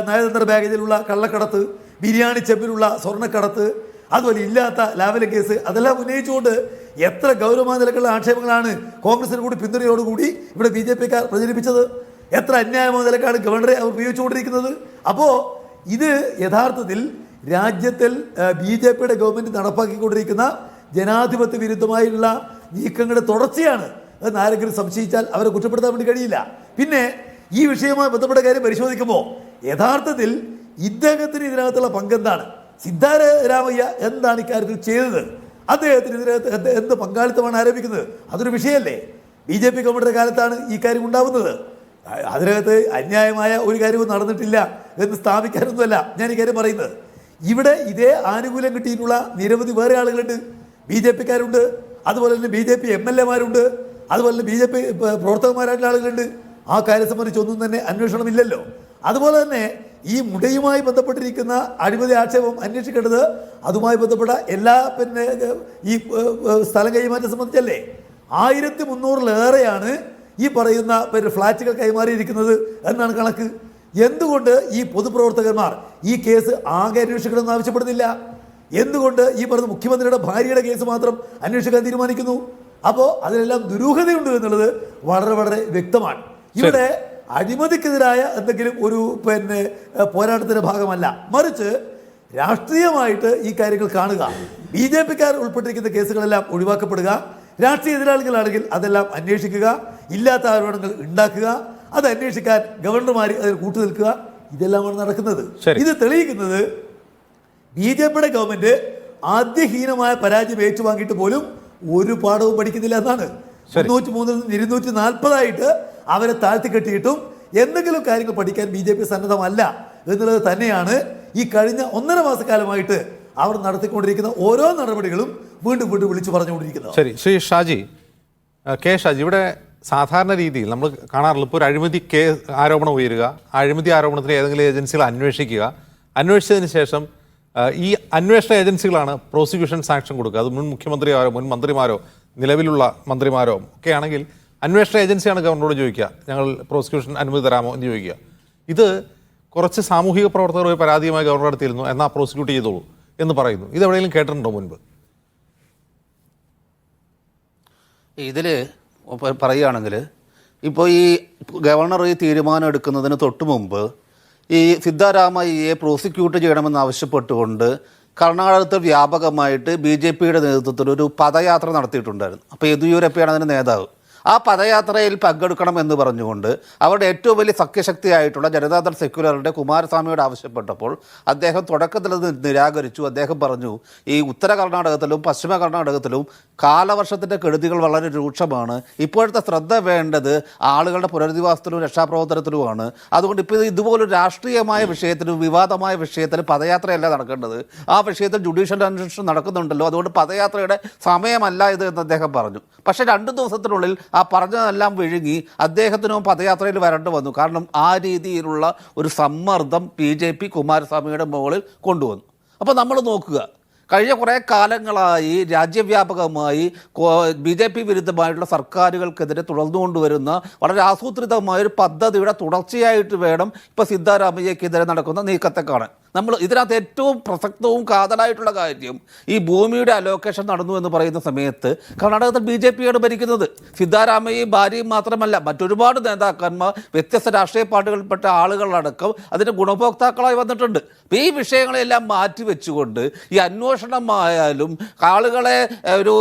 നയതന്ത്ര ബാഗേജിലുള്ള കള്ളക്കടത്ത്, ബിരിയാണി ചെമ്പിലുള്ള സ്വർണ്ണക്കടത്ത്, അതുപോലെ ഇല്ലാത്ത ലാവലിൻ കേസ്, അതെല്ലാം ഉന്നയിച്ചുകൊണ്ട് എത്ര ഗൗരവമായ നിലക്കുള്ള ആക്ഷേപങ്ങളാണ് കോൺഗ്രസിന് കൂടി പിന്തുണയോടുകൂടി ഇവിടെ BJPക്കാർ പ്രചരിപ്പിച്ചത്. എത്ര അന്യായമായ നിലക്കാണ് ഗവർണറെ അവർ ഉപയോഗിച്ചുകൊണ്ടിരിക്കുന്നത്. അപ്പോൾ ഇത് യഥാർത്ഥത്തിൽ രാജ്യത്തിൽ BJPയുടെ ഗവൺമെന്റ് നടപ്പാക്കിക്കൊണ്ടിരിക്കുന്ന ജനാധിപത്യ വിരുദ്ധമായുള്ള നീക്കങ്ങളുടെ തുടർച്ചയാണ് എന്ന് ആരെങ്കിലും സംശയിച്ചാൽ അവരെ കുറ്റപ്പെടുത്താൻ വേണ്ടി കഴിയില്ല. പിന്നെ ഈ വിഷയവുമായി ബന്ധപ്പെട്ട കാര്യം പരിശോധിക്കുമ്പോൾ യഥാർത്ഥത്തിൽ ഇദ്ദേഹത്തിന് ഇതിനകത്തുള്ള പങ്കെന്താണ്? സിദ്ധാരാമയ്യ എന്താണ് ഇക്കാര്യത്തിൽ ചെയ്തത്? അദ്ദേഹത്തിന് ഇതിനകത്ത് എന്ത് പങ്കാളിത്തമാണ് ആരോപിക്കുന്നത്? അതൊരു വിഷയമല്ലേ? BJP ഗവൺമെന്റിന്റെ കാലത്താണ് ഈ കാര്യം ഉണ്ടാവുന്നത്. അതിനകത്ത് അന്യായമായ ഒരു കാര്യവും നടന്നിട്ടില്ല എന്ന് സ്ഥാപിക്കാനൊന്നുമല്ല ഞാൻ ഈ കാര്യം പറയുന്നത്. ഇവിടെ ഇതേ ആനുകൂല്യം കിട്ടിയിട്ടുള്ള നിരവധി വേറെ ആളുകളുണ്ട്. BJPക്കാരുണ്ട്, അതുപോലെ തന്നെ BJP MLA മാരുണ്ട്, അതുപോലെ തന്നെ BJP പ്രവർത്തകന്മാരായിട്ടുള്ള ആളുകളുണ്ട്. ആ കാര്യം സംബന്ധിച്ച് ഒന്നും തന്നെ അന്വേഷണമില്ലല്ലോ. അതുപോലെ തന്നെ ഈ മുടയുമായി ബന്ധപ്പെട്ടിരിക്കുന്ന അഴിമതി ആക്ഷേപം അന്വേഷിക്കേണ്ടത് അതുമായി ബന്ധപ്പെട്ട എല്ലാ ഈ സ്ഥലം കൈമാറ്റം സംബന്ധിച്ചല്ലേ. 1300-ലേറെയാണ് ഈ പറയുന്ന ഫ്ലാറ്റുകൾ കൈമാറിയിരിക്കുന്നത് എന്നാണ് കണക്ക്. എന്തുകൊണ്ട് ഈ പൊതുപ്രവർത്തകന്മാർ ഈ കേസ് ആകെ അന്വേഷിക്കണമെന്ന് ആവശ്യപ്പെടുന്നില്ല? എന്തുകൊണ്ട് ഈ പറഞ്ഞ മുഖ്യമന്ത്രിയുടെ ഭാര്യയുടെ കേസ് മാത്രം അന്വേഷിക്കാൻ തീരുമാനിക്കുന്നു? അപ്പോൾ അതിലെല്ലാം ദുരൂഹതയുണ്ട് എന്നുള്ളത് വളരെ വ്യക്തമാണ്. ഇവിടെ അഴിമതിക്കെതിരായ എന്തെങ്കിലും ഒരു പോരാട്ടത്തിന്റെ ഭാഗമല്ല, മറിച്ച് രാഷ്ട്രീയമായിട്ട് ഈ കാര്യങ്ങൾ കാണുക. BJPക്കാർ ഉൾപ്പെട്ടിരിക്കുന്ന കേസുകളെല്ലാം ഒഴിവാക്കപ്പെടുക, രാഷ്ട്രീയ എതിരാളികളാണെങ്കിൽ അതെല്ലാം അന്വേഷിക്കുക, ഇല്ലാത്ത ആരോപണങ്ങൾ ഉണ്ടാക്കുക, അത് അന്വേഷിക്കാൻ ഗവർണർമാർ അതിൽ കൂട്ടുനിൽക്കുക. ഇതെല്ലാമാണ് നടക്കുന്നത്. ഇത് തെളിയിക്കുന്നത് BJPയുടെ ഗവൺമെന്റ് ആദ്യഹീനമായ പരാജയം ഏറ്റുവാങ്ങിയിട്ട് പോലും ഒരു പാഠവും പഠിക്കുന്നില്ല എന്നാണ്. 303-240 അവരെ താഴ്ത്തിക്കെട്ടിയിട്ടും എന്തെങ്കിലും കാര്യങ്ങൾ പഠിക്കാൻ BJP സന്നദ്ധമല്ല എന്നുള്ളത് തന്നെയാണ് ഈ കഴിഞ്ഞ 1.5 മാസക്കാലമായിട്ട് അവർ നടത്തിക്കൊണ്ടിരിക്കുന്ന ഓരോ നടപടികളും വീണ്ടും വിളിച്ചു പറഞ്ഞുകൊണ്ടിരിക്കുന്നത്. ശരി, ശ്രീ ഷാജി, ഷാജി, ഇവിടെ സാധാരണ രീതിയിൽ നമ്മൾ കാണാറുള്ള ഇപ്പോൾ ഒരു അഴിമതി ആരോപണം ഉയരുക, അഴിമതി ആരോപണത്തിന് ഏതെങ്കിലും ഏജൻസികൾ അന്വേഷിക്കുക, അന്വേഷിച്ചതിന് ശേഷം ഈ അന്വേഷണ ഏജൻസികളാണ് പ്രോസിക്യൂഷൻ സാങ്ഷൻ കൊടുക്കുക. അത് മുൻ മുഖ്യമന്ത്രിമാരോ മുൻ മന്ത്രിമാരോ നിലവിലുള്ള മന്ത്രിമാരോ ഒക്കെ ആണെങ്കിൽ അന്വേഷണ ഏജൻസിയാണ് ഗവർണറോട് ചോദിക്കുക, ഞങ്ങൾ പ്രോസിക്യൂഷൻ അനുമതി തരാമോ എന്ന് ചോദിക്കുക. ഇത് കുറച്ച് സാമൂഹിക പ്രവർത്തകർ ഒരു പരാതിയുമായി ഗവർണർ അടുത്തിരുന്നു, എന്നാൽ പ്രോസിക്യൂട്ട് ചെയ്തോളൂ എന്ന് പറയുന്നു. ഇത് എവിടെയെങ്കിലും കേട്ടിട്ടുണ്ടോ മുൻപ്? ഇതിൽ പറയുകയാണെങ്കിൽ ഇപ്പോൾ ഈ ഗവർണർ ഈ തീരുമാനം എടുക്കുന്നതിന് തൊട്ട് മുമ്പ് ഈ സിദ്ധാരാമയ്യയെ പ്രോസിക്യൂട്ട് ചെയ്യണമെന്ന് ആവശ്യപ്പെട്ടുകൊണ്ട് കർണാടകത്തിൽ വ്യാപകമായിട്ട് BJPയുടെ നേതൃത്വത്തിൽ ഒരു പദയാത്ര നടത്തിയിട്ടുണ്ടായിരുന്നു. അപ്പോൾ യെദ്യൂരപ്പയാണ് അതിന് നേതാവ്. ആ പദയാത്രയിൽ പങ്കെടുക്കണമെന്ന് പറഞ്ഞുകൊണ്ട് അവരുടെ ഏറ്റവും വലിയ സഖ്യശക്തിയായിട്ടുള്ള ജനതാദൾ സെക്യുലറിൻ്റെ കുമാരസ്വാമിയോട് ആവശ്യപ്പെട്ടപ്പോൾ അദ്ദേഹം തുടക്കത്തിൽ അത് നിരാകരിച്ചു. അദ്ദേഹം പറഞ്ഞു, ഈ ഉത്തര കർണാടകത്തിലും പശ്ചിമ കർണാടകത്തിലും കാലവർഷത്തിൻ്റെ കെടുതികൾ വളരെ രൂക്ഷമാണ്. ഇപ്പോഴത്തെ ശ്രദ്ധ വേണ്ടത് ആളുകളുടെ പുനരധിവാസത്തിലും രക്ഷാപ്രവർത്തനത്തിലുമാണ്. അതുകൊണ്ട് ഇപ്പോൾ ഇതുപോലൊരു രാഷ്ട്രീയമായ വിഷയത്തിലും വിവാദമായ വിഷയത്തിലും പദയാത്രയല്ല നടക്കേണ്ടത്. ആ വിഷയത്തിൽ ജുഡീഷ്യൽ അന്വേഷണം നടക്കുന്നുണ്ടല്ലോ, അതുകൊണ്ട് പദയാത്രയുടെ സമയമല്ല ഇത് എന്ന് അദ്ദേഹം പറഞ്ഞു. പക്ഷേ 2 ദിവസത്തിനുള്ളിൽ ആ പറഞ്ഞതെല്ലാം വിഴുങ്ങി അദ്ദേഹത്തിനും പദയാത്രയിൽ വരേണ്ടി വന്നു. കാരണം ആ രീതിയിലുള്ള ഒരു സമ്മർദ്ദം BJP കുമാരസ്വാമിയുടെ മുകളിൽ കൊണ്ടുവന്നു. അപ്പോൾ നമ്മൾ നോക്കുക, കഴിഞ്ഞ കുറേ കാലങ്ങളായി രാജ്യവ്യാപകമായി BJP വിരുദ്ധമായിട്ടുള്ള സർക്കാരുകൾക്കെതിരെ തുടർന്നുകൊണ്ടുവരുന്ന വളരെ ആസൂത്രിതമായ ഒരു പദ്ധതിയുടെ തുടർച്ചയായിട്ട് വേണം ഇപ്പോൾ സിദ്ധാരാമയ്യക്കെതിരെ നടക്കുന്ന നീക്കത്തെ കാണാൻ. നമ്മൾ ഇതിനകത്ത് ഏറ്റവും പ്രസക്തവും കാതലായിട്ടുള്ള കാര്യം ഈ ഭൂമിയുടെ അലോക്കേഷൻ നടന്നു എന്ന് പറയുന്ന സമയത്ത് കർണാടകത്തിൽ BJP ആണ് ഭരിക്കുന്നത്. സിദ്ധാരാമയ്യയും ഭാര്യയും മാത്രമല്ല, മറ്റൊരുപാട് നേതാക്കന്മാർ വ്യത്യസ്ത രാഷ്ട്രീയ പാർട്ടികളിൽപ്പെട്ട ആളുകളടക്കം അതിൻ്റെ ഗുണഭോക്താക്കളായി വന്നിട്ടുണ്ട്. അപ്പോൾ ഈ വിഷയങ്ങളെല്ലാം മാറ്റിവെച്ചുകൊണ്ട് ഈ അന്വേഷണമായാലും ആളുകളെ ഒരു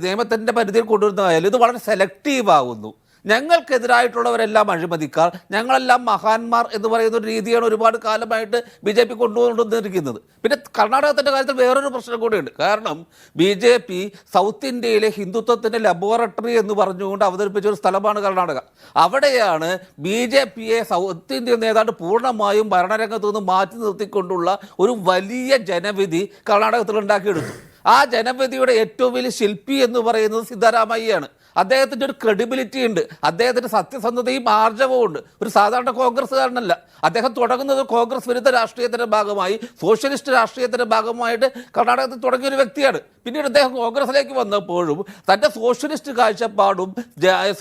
നിയമത്തിൻ്റെ പരിധിയിൽ കൊണ്ടുവരുന്നതായാലും ഇത് വളരെ സെലക്റ്റീവ് ആകുന്നു. ഞങ്ങൾക്കെതിരായിട്ടുള്ളവരെല്ലാം അഴിമതിക്കാർ, ഞങ്ങളെല്ലാം മഹാന്മാർ എന്ന് പറയുന്ന ഒരു രീതിയാണ് ഒരുപാട് കാലമായിട്ട് BJP കൊണ്ടുവന്നിരിക്കുന്നത്. പിന്നെ കർണാടകത്തിൻ്റെ കാര്യത്തിൽ വേറൊരു പ്രശ്നം കൂടിയുണ്ട്. കാരണം BJP സൗത്ത് ഇന്ത്യയിലെ ഹിന്ദുത്വത്തിൻ്റെ ലബോറട്ടറി എന്ന് പറഞ്ഞുകൊണ്ട് അവതരിപ്പിച്ച ഒരു സ്ഥലമാണ് കർണാടക. അവിടെയാണ് BJPയെ സൗത്ത് ഇന്ത്യയിൽ ഏതാണ്ട് പൂർണ്ണമായും ഭരണരംഗത്തു നിന്ന് മാറ്റി നിർത്തിക്കൊണ്ടുള്ള ഒരു വലിയ ജനവിധി കർണാടകത്തിൽ ഉണ്ടാക്കിയെടുത്തു. ആ ജനവിധിയുടെ ഏറ്റവും വലിയ ശില്പി എന്ന് പറയുന്നത് സിദ്ധാരാമയ്യയാണ്. അദ്ദേഹത്തിൻ്റെ ഒരു ക്രെഡിബിലിറ്റി ഉണ്ട്, അദ്ദേഹത്തിൻ്റെ സത്യസന്ധതയും ആർജവവും ഉണ്ട്. ഒരു സാധാരണ കോൺഗ്രസ്സുകാരനല്ല. അദ്ദേഹം തുടങ്ങുന്നത് കോൺഗ്രസ് വിരുദ്ധ രാഷ്ട്രീയത്തിൻ്റെ ഭാഗമായി, സോഷ്യലിസ്റ്റ് രാഷ്ട്രീയത്തിൻ്റെ ഭാഗമായിട്ട് കർണാടകത്തിൽ തുടങ്ങിയൊരു വ്യക്തിയാണ്. പിന്നീട് അദ്ദേഹം കോൺഗ്രസിലേക്ക് വന്നപ്പോഴും തൻ്റെ സോഷ്യലിസ്റ്റ് കാഴ്ചപ്പാടും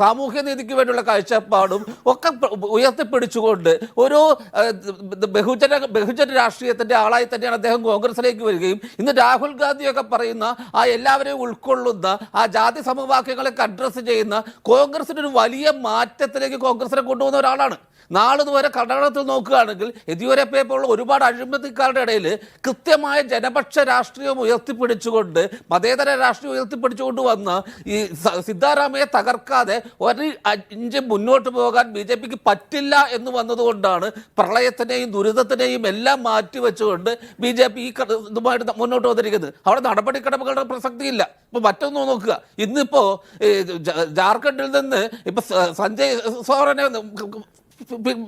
സാമൂഹ്യ നീതിക്ക് വേണ്ടിയുള്ള കാഴ്ചപ്പാടും ഒക്കെ ഉയർത്തിപ്പിടിച്ചുകൊണ്ട് ഒരു ബഹുജന രാഷ്ട്രീയത്തിൻ്റെ ആളായി തന്നെയാണ് അദ്ദേഹം കോൺഗ്രസിലേക്ക് വരികയും ഇന്ന് രാഹുൽ ഗാന്ധിയൊക്കെ പറയുന്ന ആ എല്ലാവരെയും ഉൾക്കൊള്ളുന്ന ആ ജാതി സമവാക്യങ്ങളെ അഡ്രസ്സ് ചെയ്യുന്ന കോൺഗ്രസിന് ഒരു വലിയ മാറ്റത്തിലേക്ക് കോൺഗ്രസിനെ കൊണ്ടുപോകുന്ന ഒരാളാണ്. നാളിതുവരെ കർണാടകത്തിൽ നോക്കുകയാണെങ്കിൽ യെദ്യൂരപ്പയെ പോലുള്ള ഒരുപാട് അഴിമതിക്കാരുടെ ഇടയിൽ കൃത്യമായ ജനപക്ഷ രാഷ്ട്രീയം ഉയർത്തിപ്പിടിച്ചുകൊണ്ട് മതേതര രാഷ്ട്രീയം ഉയർത്തിപ്പിടിച്ചുകൊണ്ട് വന്ന് ഈ സിദ്ധാരാമയെ തകർക്കാതെ ഒരു ഇഞ്ച് മുന്നോട്ട് പോകാൻ BJPക്ക് പറ്റില്ല എന്ന് വന്നതുകൊണ്ടാണ് പ്രളയത്തിനെയും ദുരിതത്തിനെയും എല്ലാം മാറ്റിവെച്ചുകൊണ്ട് BJP ഈ ഇതുമായിട്ട് മുന്നോട്ട് വന്നിരിക്കുന്നത്. അവിടെ നടപടിക്രമങ്ങളുടെ പ്രസക്തിയില്ല. ഇപ്പോൾ മറ്റൊന്ന് നോക്കുക, ഇന്നിപ്പോൾ ജാർഖണ്ഡിൽ നിന്ന് ഇപ്പോൾ സഞ്ജയ് സോറനെ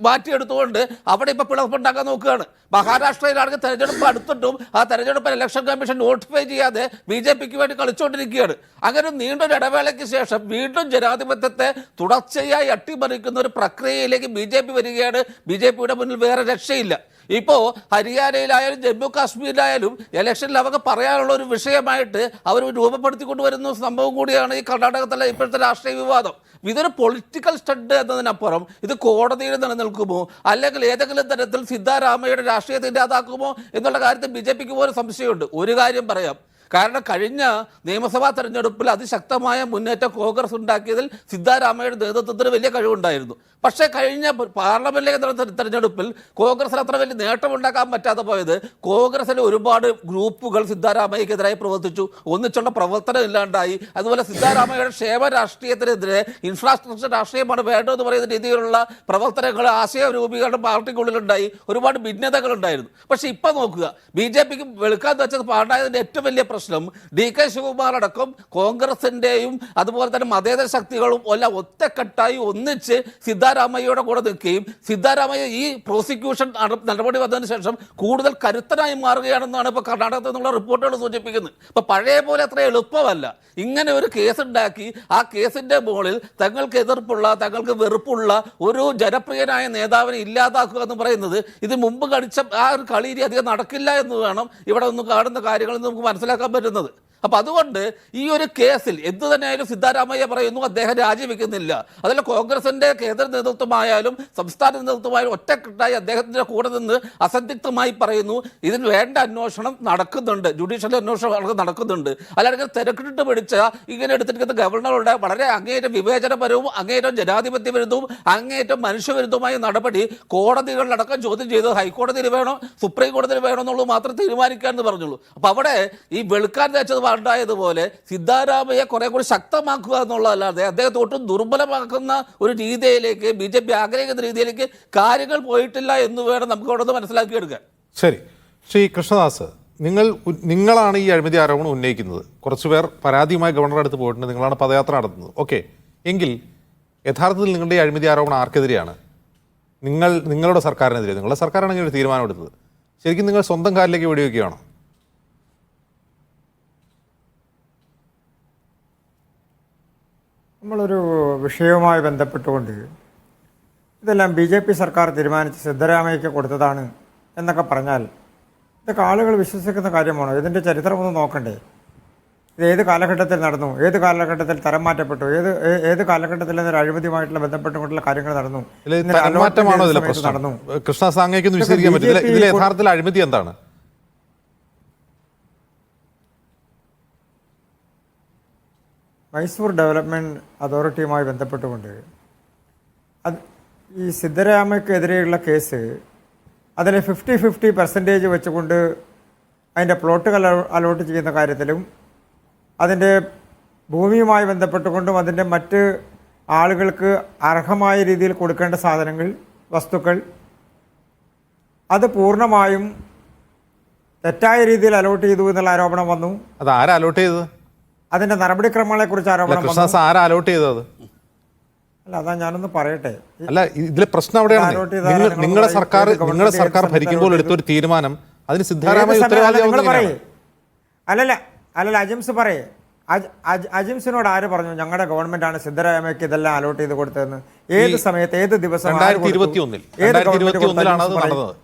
മാറ്റിയെടുത്തുകൊണ്ട് അവിടെ ഇപ്പോൾ പിളർപ്പുണ്ടാക്കാൻ നോക്കുകയാണ്. മഹാരാഷ്ട്രയിലാണെങ്കിൽ തെരഞ്ഞെടുപ്പ് അടുത്തിട്ടും ആ തെരഞ്ഞെടുപ്പ് ഇലക്ഷൻ കമ്മീഷൻ നോട്ടിഫൈ ചെയ്യാതെ BJPക്ക് വേണ്ടി കളിച്ചുകൊണ്ടിരിക്കുകയാണ്. അങ്ങനെ നീണ്ടൊരു ഇടവേളയ്ക്ക് ശേഷം വീണ്ടും ജനാധിപത്യത്തെ തുടർച്ചയായി അട്ടിമറിക്കുന്ന ഒരു പ്രക്രിയയിലേക്ക് BJP വരികയാണ്. BJPയുടെ മുന്നിൽ വേറെ രക്ഷയില്ല. ഇപ്പോൾ ഹരിയാനയിലായാലും ജമ്മു കാശ്മീരിലായാലും ഇലക്ഷനിൽ അവർക്ക് പറയാനുള്ള ഒരു വിഷയമായിട്ട് അവർ രൂപപ്പെടുത്തിക്കൊണ്ടുവരുന്ന സംഭവം കൂടിയാണ് ഈ കർണാടകത്തിലെ ഇപ്പോഴത്തെ രാഷ്ട്രീയ വിവാദം. ഇതൊരു പൊളിറ്റിക്കൽ സ്റ്റണ്ട് എന്നതിനപ്പുറം ഇത് കോടതിയിൽ നിലനിൽക്കുമോ അല്ലെങ്കിൽ ഏതെങ്കിലും തരത്തിൽ സിദ്ധാരാമയ്യയുടെ രാഷ്ട്രീയത്തെ ഇല്ലാതാക്കുമോ എന്നുള്ള കാര്യത്തിൽ BJPക്ക് പോലും സംശയമുണ്ട്. ഒരു കാര്യം പറയാം, കാരണം കഴിഞ്ഞ നിയമസഭാ തെരഞ്ഞെടുപ്പിൽ അതിശക്തമായ മുന്നേറ്റം കോൺഗ്രസ് ഉണ്ടാക്കിയതിൽ സിദ്ധാരാമയ്യയുടെ നേതൃത്വത്തിന് വലിയ കഴിവുണ്ടായിരുന്നു. പക്ഷേ കഴിഞ്ഞ പാർലമെന്റിലേക്ക് തെരഞ്ഞെടുപ്പിൽ കോൺഗ്രസിന് അത്ര വലിയ നേട്ടമുണ്ടാക്കാൻ പറ്റാതെ പോയത് കോൺഗ്രസിലെ ഒരുപാട് ഗ്രൂപ്പുകൾ സിദ്ധാരാമയ്യക്കെതിരായി പ്രവർത്തിച്ചു. ഒന്നിച്ചുള്ള പ്രവർത്തനം ഇല്ലാണ്ടായി. അതുപോലെ സിദ്ധാരാമയ്യയുടെ ക്ഷേമ രാഷ്ട്രീയത്തിനെതിരെ ഇൻഫ്രാസ്ട്രക്ചർ രാഷ്ട്രീയമാണ് വേണ്ടതെന്ന് പറയുന്ന രീതിയിലുള്ള പ്രവർത്തനങ്ങൾ ആശയ രൂപീകരണം പാർട്ടിക്കുള്ളിലുണ്ടായി. ഒരുപാട് ഭിന്നതകളുണ്ടായിരുന്നു. പക്ഷേ ഇപ്പം നോക്കുക, BJPക്ക് വെളുക്കാൻ വെച്ചത് പാണ്ടായതിൻ്റെ ഏറ്റവും വലിയ പ്രശ്നം DK ശിവകുമാർ അടക്കം കോൺഗ്രസിൻ്റെയും അതുപോലെ തന്നെ മതേതര ശക്തികളും എല്ലാം ഒറ്റക്കെട്ടായി ഒന്നിച്ച് സിദ്ധാരാമയ്യയുടെ കൂടെ നിൽക്കുകയും സിദ്ധാരാമയ്യ ഈ പ്രോസിക്യൂഷൻ നടപടി വന്നതിന് ശേഷം കൂടുതൽ കരുത്തനായി മാറുകയാണെന്നാണ് ഇപ്പോൾ കർണാടകത്തിൽ നിന്നുള്ള റിപ്പോർട്ടുകൾ സൂചിപ്പിക്കുന്നത്. ഇപ്പോൾ പഴയ പോലെ അത്ര എളുപ്പമല്ല. ഇങ്ങനെ ഒരു കേസുണ്ടാക്കി ആ കേസിൻ്റെ മുകളിൽ തങ്ങൾക്ക് എതിർപ്പുള്ള തങ്ങൾക്ക് വെറുപ്പുള്ള ഒരു ജനപ്രിയനായ നേതാവിനെ ഇല്ലാതാക്കുക എന്ന് പറയുന്നത് ഇത് മുമ്പ് കളിച്ച ആ ഒരു കളി അധികം നടക്കില്ല എന്ന് വേണം ഇവിടെ ഒന്ന് കാണുന്ന കാര്യങ്ങളിൽ നമുക്ക് മനസ്സിലാക്കാൻ പറ്റുന്നത്. അപ്പം അതുകൊണ്ട് ഈ ഒരു കേസിൽ എന്തു തന്നെയായാലും സിദ്ധാരാമയ്യ പറയുന്നു അദ്ദേഹം രാജിവെക്കുന്നില്ല. അതല്ല കോൺഗ്രസിൻ്റെ കേന്ദ്ര നേതൃത്വമായാലും സംസ്ഥാന നേതൃത്വമായാലും ഒറ്റക്കെട്ടായി അദ്ദേഹത്തിൻ്റെ കൂടെ നിന്ന് അസന്ധിഗ്ധമായി പറയുന്നു ഇതിന് വേണ്ട അന്വേഷണം നടക്കുന്നുണ്ട്, ജുഡീഷ്യൽ അന്വേഷണം നടക്കുന്നുണ്ട്. അല്ലെങ്കിൽ തിരക്കിട്ട് പിടിച്ച ഇങ്ങനെ എടുത്തിരിക്കുന്ന ഗവർണറുടെ വളരെ അങ്ങേയറ്റം വിവേചനപരവും അങ്ങേയറ്റം ജനാധിപത്യ വിരുദ്ധവും അങ്ങേയറ്റം മനുഷ്യവിരുദ്ധമായ നടപടി കോടതികളിലടക്കം ചോദ്യം ചെയ്ത് ഹൈക്കോടതിയിൽ വേണോ സുപ്രീം കോടതിയിൽ വേണോ എന്നുള്ളത് മാത്രം തീരുമാനിക്കാമെന്ന് പറഞ്ഞുള്ളൂ. അപ്പം അവിടെ ഈ വെളുക്കാൻ തേച്ചത് ഉണ്ടായതുപോലെ സിദ്ധാരാമയ്യെ കുറെ കൂടി ശക്തമാക്കുക എന്നുള്ളതല്ലാതെ അദ്ദേഹത്തെ ഒട്ടും ദുർബലമാക്കുന്ന ഒരു രീതിയിലേക്ക് BJP ആഗ്രഹിക്കുന്ന രീതിയിലേക്ക് കാര്യങ്ങൾ പോയിട്ടില്ല എന്ന് വേണം നമുക്ക് അവിടെ നിന്ന് മനസ്സിലാക്കിയെടുക്കാൻ. ശരി, ശ്രീ കൃഷ്ണദാസ്, നിങ്ങളാണ് ഈ അഴിമതി ആരോപണം ഉന്നയിക്കുന്നത്. കുറച്ചുപേർ പരാതിയുമായി ഗവർണറുടെ അടുത്ത് പോയിട്ടുണ്ട്, നിങ്ങളാണ് പദയാത്ര നടത്തുന്നത്. ഓക്കെ, എങ്കിൽ യഥാർത്ഥത്തിൽ നിങ്ങളുടെ ഈ അഴിമതി ആരോപണം ആർക്കെതിരെയാണ്? നിങ്ങളുടെ സർക്കാരിനെതിരെ? നിങ്ങളുടെ സർക്കാരാണ് ഇങ്ങനെ ഒരു തീരുമാനം എടുത്തത്. ശരിക്കും നിങ്ങൾ സ്വന്തം കാലിലേക്ക് വെടിവെക്കുകയാണോ? നമ്മളൊരു വിഷയവുമായി ബന്ധപ്പെട്ടുകൊണ്ട് ഇതെല്ലാം BJP സർക്കാർ തീരുമാനിച്ച് സിദ്ധരാമയ്യയ്ക്ക് കൊടുത്തതാണ് എന്നൊക്കെ പറഞ്ഞാൽ ഇതൊക്കെ ആളുകൾ വിശ്വസിക്കുന്ന കാര്യമാണോ? ഇതിൻ്റെ ചരിത്രമൊന്നും നോക്കണ്ടേ? ഇത് ഏത് കാലഘട്ടത്തിൽ നടന്നു, ഏത് കാലഘട്ടത്തിൽ തരം മാറ്റപ്പെട്ടു, ഏത് കാലഘട്ടത്തിൽ ഒരു അഴിമതിയുമായിട്ടുള്ള ബന്ധപ്പെട്ടുകൊണ്ടുള്ള കാര്യങ്ങൾ നടന്നു, ഇതിൽ ഇതിന്റെ തരംമാറ്റമാണോ ഇതിലെ സമയത്ത് പ്രശ്നം? നടന്നു. കൃഷ്ണദാസ് അങ്ങേക്ക് ഒന്ന് ഇതൊക്കെ വിശദീകരിക്കാൻ പറ്റും. BJP ഇതിലെ യഥാർത്ഥത്തിൽ അഴിമതി എന്താണ്? മൈസൂർ ഡെവലപ്മെൻറ്റ് അതോറിറ്റിയുമായി ബന്ധപ്പെട്ടുകൊണ്ട് അത് ഈ സിദ്ധരാമയ്ക്കെതിരെയുള്ള കേസ് അതിൽ 50-50% വെച്ചുകൊണ്ട് അതിൻ്റെ പ്ലോട്ടുകൾ അലോട്ട് ചെയ്യുന്ന കാര്യത്തിലും അതിൻ്റെ ഭൂമിയുമായി ബന്ധപ്പെട്ടുകൊണ്ടും അതിൻ്റെ മറ്റ് ആളുകൾക്ക് അർഹമായ രീതിയിൽ കൊടുക്കേണ്ട സാധനങ്ങൾ, വസ്തുക്കൾ അത് പൂർണ്ണമായും തെറ്റായ രീതിയിൽ അലോട്ട് ചെയ്തു എന്നുള്ള ആരോപണം വന്നു. അത് ആരാ അലോട്ട് ചെയ്തത്? അതിൻ്റെ നടപടിക്രമങ്ങളെക്കുറിച്ച് ആരോപണം വന്നു. കൃഷ്ണദാസ് ആരാ അലോട്ട് ചെയ്തത്? അല്ല, അതാ ഞാനൊന്ന് പറയട്ടെ. അല്ല, ഇതിലെ പ്രശ്നം അവിടെയാണ്. നിങ്ങളുടെ സർക്കാർ ഭരിക്കുമ്പോൾ എടുത്തൊരു തീരുമാനം അതിന് സിദ്ധാരാമയ്യ നിങ്ങൾ ഉത്തരവാദിയാവുന്നതാണ്. പറയേ. അല്ലല്ല അജിംസ് പറയേ. അജിംസിനോട് ആര് പറഞ്ഞു ഞങ്ങളുടെ ഗവൺമെന്റാണ് സിദ്ധരാമയ്ക്ക് ഇതെല്ലാം അലോട്ട് ചെയ്ത് കൊടുത്തതെന്ന്? ഏത് സമയത്ത്, ഏത് ദിവസം, 2021-ലാണ് അത് നടന്നത്.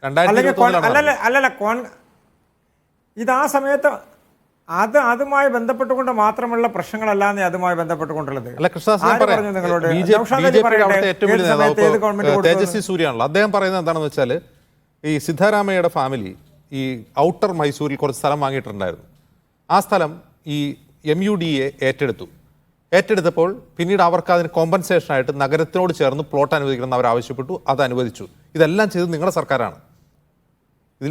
2021 ഇത് ആ സമയത്ത് അതുമായി ബന്ധപ്പെട്ടുകൊണ്ട് മാത്രമുള്ള പ്രശ്നങ്ങളല്ലാന്നേ അതുമായി ബന്ധപ്പെട്ടുകൊണ്ടുള്ളത്. അല്ല, കൃഷ്ണദാസ് ഞാൻ ആര് പറയാം. പറഞ്ഞു നിങ്ങളോട്? ബിജെപിയുടെ അവിടുത്തെ ഏറ്റവും വലിയ ഏത് സമയത്ത് ഏത് ഗവൺമെന്റ് നേതാവ് കൊടുത്തത്? തേജസ്വി സൂര്യാണല്ലോ. അദ്ദേഹം പറയുന്നത് എന്താണെന്ന് വെച്ചാൽ ഈ സിദ്ധാരാമയ്യയുടെ ഫാമിലി ഈ ഔട്ടർ മൈസൂരിൽ കുറച്ച് സ്ഥലം വാങ്ങിയിട്ടുണ്ടായിരുന്നു. ആ സ്ഥലം ഈ MUDA ഏറ്റെടുത്തപ്പോൾ പിന്നീട് അവർക്ക് അതിന് കോമ്പൻസേഷനായിട്ട് നഗരത്തിനോട് ചേർന്ന് പ്ലോട്ട് അനുവദിക്കണമെന്ന് അവർ ആവശ്യപ്പെട്ടു. അത് അനുവദിച്ചു. ഇതെല്ലാം ചെയ്തത് നിങ്ങളുടെ സർക്കാരാണ്.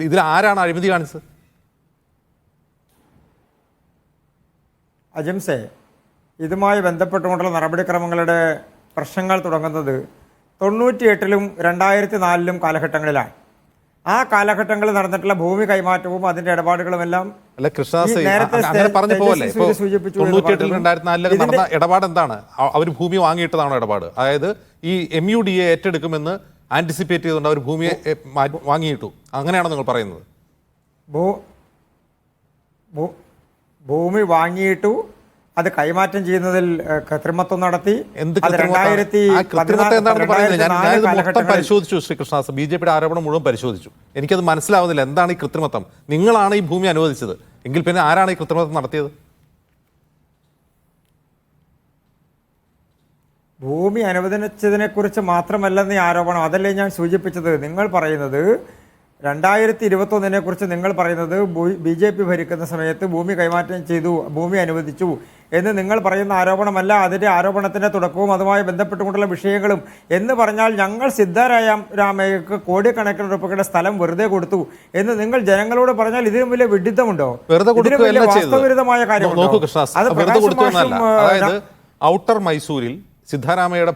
ഇതിൽ ആരാണ് അഴിമതി കാണിച്ചത്? അജിംസെ, ഇതുമായി ബന്ധപ്പെട്ടുകൊണ്ടുള്ള നടപടിക്രമങ്ങളുടെ പ്രശ്നങ്ങൾ തുടങ്ങുന്നത് 98-ലും 2004-ലും കാലഘട്ടങ്ങളിലാണ്. ആ കാലഘട്ടങ്ങളിൽ നടന്നിട്ടുള്ള ഭൂമി കൈമാറ്റവും അതിന്റെ ഇടപാടുകളും എല്ലാം അല്ല കൃഷ്ണദാസ്, അങ്ങനെ പറഞ്ഞു പോവല്ലേ. ഇപ്പോൾ 98-ൽ 2004-ലൊക്കെ നടന്ന ഇടപാട് എന്താണ്? അവർ ഭൂമി വാങ്ങിയിട്ടതാണോ ഇടപാട്? അതായത് ഈ MUDA ഏറ്റെടുക്കുമെന്ന് ആന്റിസിപ്പേറ്റ് ചെയ്തുകൊണ്ട് അവർ ഭൂമിയെ വാങ്ങിയിട്ടു, അങ്ങനെയാണോ നിങ്ങൾ പറയുന്നത്? ഭൂമി വാങ്ങിയിട്ടു അത് കൈമാറ്റം ചെയ്യുന്നതിൽ കൃത്രിമത്വം നടത്തി. എന്ത് കൃത്രിമത്വം എന്താണെന്ന് പറയുന്നത്? ഞാനിത് മൊത്തം പരിശോധിച്ചു ശ്രീകൃഷ്ണദാസ്. BJPയുടെ ആരോപണം മുഴുവൻ പരിശോധിച്ചു. എനിക്കത് മനസ്സിലാവുന്നില്ല. എന്താണ് ഈ കൃത്രിമത്വം? നിങ്ങളാണ് ഈ ഭൂമി അനുവദിച്ചത് എങ്കിൽ പിന്നെ ആരാണ് ഈ കൃത്രിമത്വം നടത്തിയത്? ഭൂമി അനുവദിച്ചതിനെ കുറിച്ച് മാത്രമല്ലെന്ന് ഈ ആരോപണം. അതല്ലേ ഞാൻ സൂചിപ്പിച്ചത്. നിങ്ങൾ പറയുന്നത് 2021 കുറിച്ച് നിങ്ങൾ പറയുന്നത് BJP ഭരിക്കുന്ന സമയത്ത് ഭൂമി കൈമാറ്റം ചെയ്തു, ഭൂമി അനുവദിച്ചു എന്ന് നിങ്ങൾ പറയുന്ന ആരോപണമല്ല. അതിൻ്റെ ആരോപണത്തിൻ്റെ തുടക്കവും അതുമായി ബന്ധപ്പെട്ടുകൊണ്ടുള്ള വിഷയങ്ങളും എന്ന് പറഞ്ഞാൽ ഞങ്ങൾ സിദ്ധാരാമയ്യക്ക് കോടിക്കണക്കിന് രൂപയുടെ സ്ഥലം വെറുതെ കൊടുത്തു എന്ന് നിങ്ങൾ ജനങ്ങളോട് പറഞ്ഞാൽ ഇതിനും വലിയ വിഡിത്തമുണ്ടോ? വാസ്തവവിരുദ്ധമായ കാര്യമുണ്ടോ? അതായത് ഔട്ടർ മൈസൂരിൽ സിദ്ധാരാമയ്യയുടെ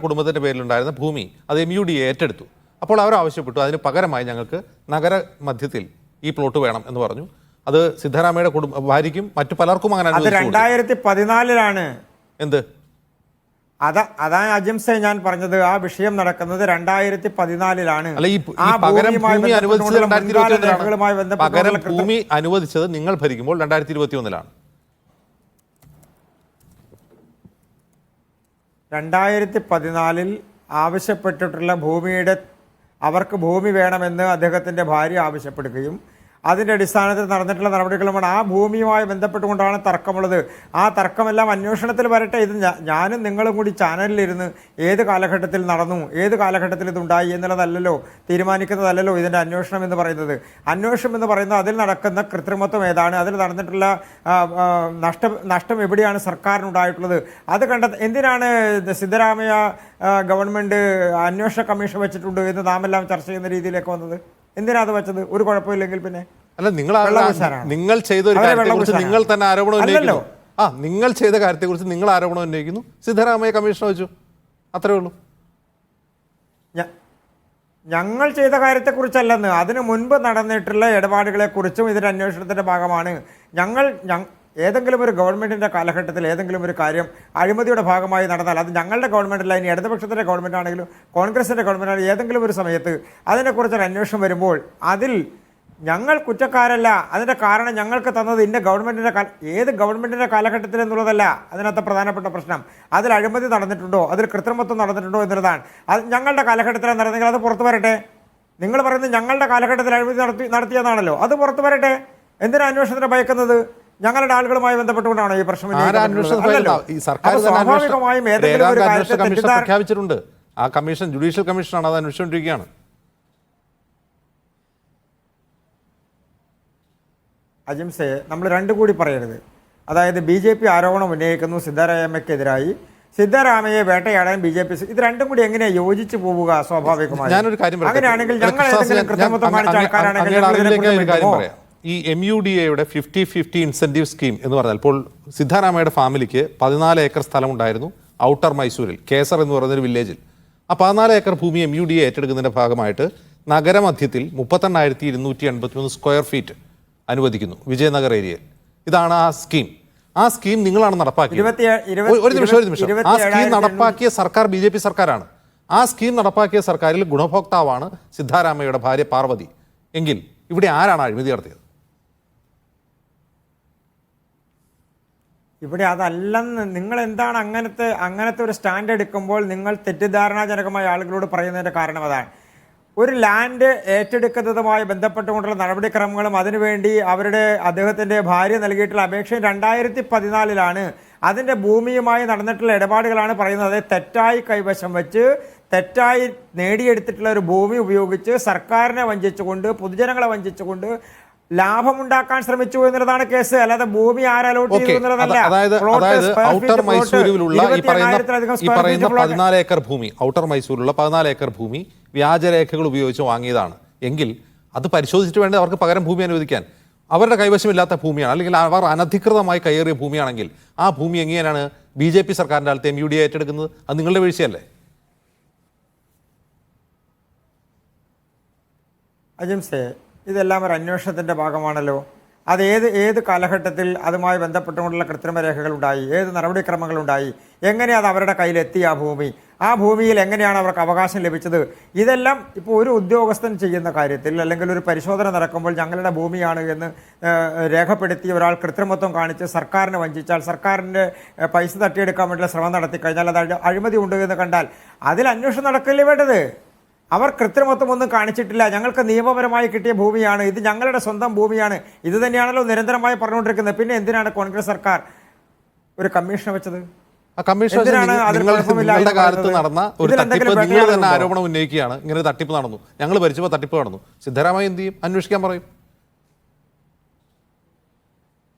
കുടുംബത്തിന്റെ പേരിലുണ്ടായിരുന്ന ഭൂമി അത് MUDA ഏറ്റെടുത്തു. അപ്പോൾ അവർ ആവശ്യപ്പെട്ടു അതിന് പകരമായി ഞങ്ങൾക്ക് നഗര മധ്യത്തിൽ ഈ പ്ലോട്ട് വേണം എന്ന് പറഞ്ഞു. അത് സിദ്ധാരാമയ്യയുടെ ഭാര്യയ്ക്കും മറ്റു പലർക്കും അങ്ങനെ 2014-ലാണ്. എന്ത്? അതാണ് അജിംസെ ഞാൻ പറഞ്ഞത്. ആ വിഷയം നടക്കുന്നത് 2014-ലാണ്. അല്ല, ഈ പകരം ഭൂമി അനുവദിച്ചത് 2021-ലാണ്. പകരം ഭൂമി അനുവദിച്ചത് നിങ്ങൾ ഭരിക്കുമ്പോൾ 2021-ലാണ്. 2014 ആവശ്യപ്പെട്ടിട്ടുള്ള അവർക്ക് ഭൂമി വേണമെന്ന് അദ്ദേഹത്തിൻ്റെ ഭാര്യ ആവശ്യപ്പെടുകയും അതിൻ്റെ അടിസ്ഥാനത്തിൽ നടന്നിട്ടുള്ള നടപടികളുമാണ്. ആ ഭൂമിയുമായി ബന്ധപ്പെട്ടുകൊണ്ടാണ് തർക്കമുള്ളത്. ആ തർക്കമെല്ലാം അന്വേഷണത്തിൽ വരട്ടെ. ഇത് ഞാനും നിങ്ങളും കൂടി ചാനലിലിരുന്ന് ഏത് കാലഘട്ടത്തിൽ നടന്നു, ഏത് കാലഘട്ടത്തിൽ ഇതുണ്ടായി എന്നുള്ളതല്ലല്ലോ തീരുമാനിക്കുന്നതല്ലല്ലോ ഇതിൻ്റെ അന്വേഷണം എന്ന് പറയുന്നത്. അന്വേഷണം എന്ന് പറയുന്നത് അതിൽ നടക്കുന്ന കൃത്രിമത്വം ഏതാണ്, അതിൽ നടന്നിട്ടുള്ള നഷ്ടം എവിടെയാണ് സർക്കാരിനുണ്ടായിട്ടുള്ളത് അത് എന്തിനാണ് സിദ്ധരാമയ്യ ഗവൺമെൻറ് അന്വേഷണ കമ്മീഷൻ വെച്ചിട്ടുണ്ട് എന്ന് നാമെല്ലാം ചർച്ച ചെയ്യുന്ന രീതിയിലേക്ക് വന്നത്? എന്തിനാ അത് വെച്ചത്? ഒരു കുഴപ്പമില്ലെങ്കിൽ പിന്നെ അല്ല, നിങ്ങൾ ചെയ്ത ഒരു കാര്യത്തെക്കുറിച്ച് നിങ്ങൾ തന്നെ ആരോപണം ഉന്നയിക്കുന്നു. നിങ്ങൾ ചെയ്ത കാര്യത്തെക്കുറിച്ച് നിങ്ങൾ ആരോപണം ഉന്നയിക്കുന്നു, സിദ്ധരാമയ്യ കമ്മീഷൻ വെച്ചു, അത്രേ ഉള്ളൂ. ഞങ്ങൾ ചെയ്ത കാര്യത്തെക്കുറിച്ചല്ലെന്ന്, അതിനു മുൻപ് നടന്നിട്ടുള്ള ഇടപാടുകളെക്കുറിച്ചും ഇതിൻ്റെ അന്വേഷണത്തിൻ്റെ ഭാഗമാണ്. ഏതെങ്കിലും ഒരു ഗവൺമെൻറ്റിൻ്റെ കാലഘട്ടത്തിൽ ഏതെങ്കിലും ഒരു കാര്യം അഴിമതിയുടെ ഭാഗമായി നടന്നാൽ അത് ഞങ്ങളുടെ ഗവൺമെൻറ്റല്ല, ഇനി ഇടതുപക്ഷത്തിൻ്റെ ഗവൺമെൻറ് ആണെങ്കിലും കോൺഗ്രസിൻ്റെ ഗവൺമെൻറ് ആണെങ്കിലും ഏതെങ്കിലും ഒരു സമയത്ത് അതിനെക്കുറിച്ചൊരു അന്വേഷണം വരുമ്പോൾ അതിൽ ഞങ്ങൾ കുറ്റക്കാരല്ല. അതിൻ്റെ കാരണം ഞങ്ങൾക്ക് തന്നത് ഏത് ഗവൺമെൻറ്റിൻ്റെ കാലഘട്ടത്തിൽ എന്നുള്ളതല്ല അതിനകത്ത് പ്രധാനപ്പെട്ട പ്രശ്നം. അതിൽ അഴിമതി നടന്നിട്ടുണ്ടോ, അതിൽ കൃത്രിമത്വം നടന്നിട്ടുണ്ടോ എന്നുള്ളതാണ്. അത് ഞങ്ങളുടെ കാലഘട്ടത്തിൽ നടന്നെങ്കിൽ അത് പുറത്തു വരട്ടെ. നിങ്ങൾ പറയുന്നത് ഞങ്ങളുടെ കാലഘട്ടത്തിൽ അഴിമതി നടത്തിയതാണല്ലോ, അത് പുറത്തു വരട്ടെ. എന്തിനാ അന്വേഷണത്തിന് ഭയക്കുന്നത്? ഞങ്ങളുടെ ആളുകളുമായി ബന്ധപ്പെട്ടുകൊണ്ടാണോ ഈ പ്രശ്നം ആരാ ഉന്നയിക്കപ്പെട്ടിട്ടുള്ളത്? അന്വേഷണം അല്ലല്ലോ. ഈ സർക്കാർ അപ്പോൾ തന്നെ സ്വാഭാവികമായും ഏതെങ്കിലും ഒരു രേഖാംഗ കാര്യത്തെ അന്വേഷണ കമ്മീഷൻ തെറ്റിദ്ധാരണ പ്രഖ്യാപിച്ചിട്ടുണ്ട്. ആ കമ്മീഷൻ ജുഡീഷ്യൽ കമ്മീഷനാണ് അത് അന്വേഷിച്ചുകൊണ്ടിരിക്കുകയാണ്. അജിംസെ, നമ്മൾ രണ്ടു കൂടി പറയരുത്. അതായത് BJP ആരോപണം ഉന്നയിക്കുന്നു സിദ്ധാരാമയ്ക്കെതിരായി, സിദ്ധാരാമയെ വേട്ടയാടാൻ BJP, ഇത് രണ്ടും കൂടി എങ്ങനെയാണ് യോജിച്ചു പോവുക? സ്വാഭാവികമായി ഞാനൊരു കാര്യം പറയട്ടെ. അങ്ങനെയാണെങ്കിൽ ഞങ്ങൾ ഏതെങ്കിലും കൃത്രിമത്വം കാണിച്ച ആൾക്കാരാണെങ്കിൽ അങ്ങയുടെ ഞങ്ങൾ ഇതിനെ അറിവിലേക്ക് ഒരു കാര്യം പിന്തുണയ്ക്കുമോ? പറയാം. ഈ MUDAയുടെ 50-50 ഇൻസെന്റീവ് സ്കീം എന്ന് പറഞ്ഞാൽ ഇപ്പോൾ സിദ്ധാരാമയുടെ ഫാമിലിക്ക് 14 ഏക്കർ സ്ഥലമുണ്ടായിരുന്നു ഔട്ടർ മൈസൂരിൽ, കേസർ എന്ന് പറയുന്നൊരു വില്ലേജിൽ. ആ 14 ഏക്കർ ഭൂമി MUDA ഏറ്റെടുക്കുന്നതിന്റെ ഭാഗമായിട്ട് നഗരമധ്യത്തിൽ 38,283 സ്ക്വയർ ഫീറ്റ് അനുവദിക്കുന്നു വിജയനഗർ ഏരിയയിൽ. ഇതാണ് ആ സ്കീം. ആ സ്കീം നിങ്ങളാണ് നടപ്പാക്കിയത്. ഒരു നിമിഷം. ആ സ്കീം നടപ്പാക്കിയ സർക്കാർ BJP സർക്കാരാണ്. ആ സ്കീം നടപ്പാക്കിയ സർക്കാരിൽ ഗുണഭോക്താവാണ് സിദ്ധാരാമയുടെ ഭാര്യ പാർവതി. എങ്കിൽ ഇവിടെ ആരാണ് അഴിമതി നടത്തിയത്? ഇവിടെ അതല്ലെന്ന് നിങ്ങൾ എന്താണ് അങ്ങനത്തെ ഒരു സ്റ്റാൻഡ് എടുക്കുമ്പോൾ നിങ്ങൾ തെറ്റിദ്ധാരണാജനകമായ ആളുകളോട് പറയുന്നതിന്റെ കാരണം അതാണ്. ഒരു ലാൻഡ് ഏറ്റെടുക്കുന്നതുമായി ബന്ധപ്പെട്ടുകൊണ്ടുള്ള നടപടിക്രമങ്ങളും അതിനുവേണ്ടി അദ്ദേഹത്തിൻ്റെ ഭാര്യ നൽകിയിട്ടുള്ള അപേക്ഷ 2014 അതിൻ്റെ ഭൂമിയുമായി നടന്നിട്ടുള്ള ഇടപാടുകളാണ് പറയുന്നത്. തെറ്റായി കൈവശം വെച്ച് തെറ്റായി നേടിയെടുത്തിട്ടുള്ള ഒരു ഭൂമി ഉപയോഗിച്ച് സർക്കാരിനെ വഞ്ചിച്ചുകൊണ്ട് പൊതുജനങ്ങളെ വഞ്ചിച്ചുകൊണ്ട് ലാഭമുണ്ടാക്കാൻ ശ്രമിച്ചു എന്നുള്ളതാണ് കേസ്. അല്ലാതെ ഭൂമി ആരലോട്ട് ചെയ്തു എന്നുള്ളതല്ല. അതായത് ഔട്ടർ മൈസൂരിലുള്ള ഈ പറയുന്ന 14 ഏക്കർ ഭൂമി, ഔട്ടർ മൈസൂരിലുള്ള 14 ഏക്കർ ഭൂമി വ്യാജരേഖകൾ ഉപയോഗിച്ച് വാങ്ങിയതാണ് എങ്കിൽ അത് പരിശോധിച്ചിട്ട് വേണ്ടത് അവർക്ക് പകരം ഭൂമി അനുവദിക്കാൻ. അവരുടെ കൈവശമില്ലാത്ത ഭൂമിയാണ്, അല്ലെങ്കിൽ അവർ അനധികൃതമായി കയ്യേറിയ ഭൂമിയാണെങ്കിൽ ആ ഭൂമി എങ്ങനെയാണ് BJP സർക്കാരിൻ്റെ കാലത്ത് MUDA ഏറ്റെടുക്കുന്നത്? അത് നിങ്ങളുടെ വീഴ്ചയല്ലേ? അജിംസെ, ഇതെല്ലാം ഒരു അന്വേഷണത്തിൻ്റെ ഭാഗമാണല്ലോ. അത് ഏത് കാലഘട്ടത്തിൽ അതുമായി ബന്ധപ്പെട്ടുകൊണ്ടുള്ള കൃത്രിമ രേഖകളുണ്ടായി, ഏത് നടപടിക്രമങ്ങളുണ്ടായി, എങ്ങനെ അത് അവരുടെ കയ്യിലെത്തി, ആ ഭൂമിയിൽ എങ്ങനെയാണ് അവർക്ക് അവകാശം ലഭിച്ചത്? ഇതെല്ലാം ഇപ്പോൾ ഒരു ഉദ്യോഗസ്ഥൻ ചെയ്യുന്ന കാര്യത്തിൽ അല്ലെങ്കിൽ ഒരു പരിശോധന നടക്കുമ്പോൾ ഞങ്ങളുടെ ഭൂമിയാണ് എന്ന് രേഖപ്പെടുത്തി ഒരാൾ കൃത്രിമത്വം കാണിച്ച് സർക്കാരിനെ വഞ്ചിച്ചാൽ, സർക്കാരിൻ്റെ പൈസ തട്ടിയെടുക്കാൻ വേണ്ടിയുള്ള ശ്രമം നടത്തി കഴിഞ്ഞാൽ അത് അഴിമതി ഉണ്ട് എന്ന് കണ്ടാൽ അതിൽ അന്വേഷണം നടക്കില്ലേ വേണ്ടത്? അവർ കൃത്രിമത്വം ഒന്നും കാണിച്ചിട്ടില്ല, ഞങ്ങൾക്ക് നിയമപരമായി കിട്ടിയ ഭൂമിയാണ്, ഇത് ഞങ്ങളുടെ സ്വന്തം ഭൂമിയാണ്, ഇത് തന്നെയാണല്ലോ നിരന്തരമായി പറഞ്ഞുകൊണ്ടിരിക്കുന്നത്. പിന്നെ എന്തിനാണ് കോൺഗ്രസ് സർക്കാർ ഒരു കമ്മീഷനെ വെച്ചത്? ആ കമ്മീഷൻ നിങ്ങളുടെ കാലത്ത് നടന്ന ഒരു തട്ടിപ്പ് നിങ്ങൾ തന്നെ ആരോപണം ഉന്നയിക്കുകയാണ്. ഇങ്ങനെ തട്ടിപ്പ് നടന്നു, ഞങ്ങൾ ഭരിച്ചപ്പോൾ തട്ടിപ്പ് നടന്നു. സിദ്ധരാമയ്യ എന്ത് ചെയ്യും? അന്വേഷിക്കാൻ പറയും.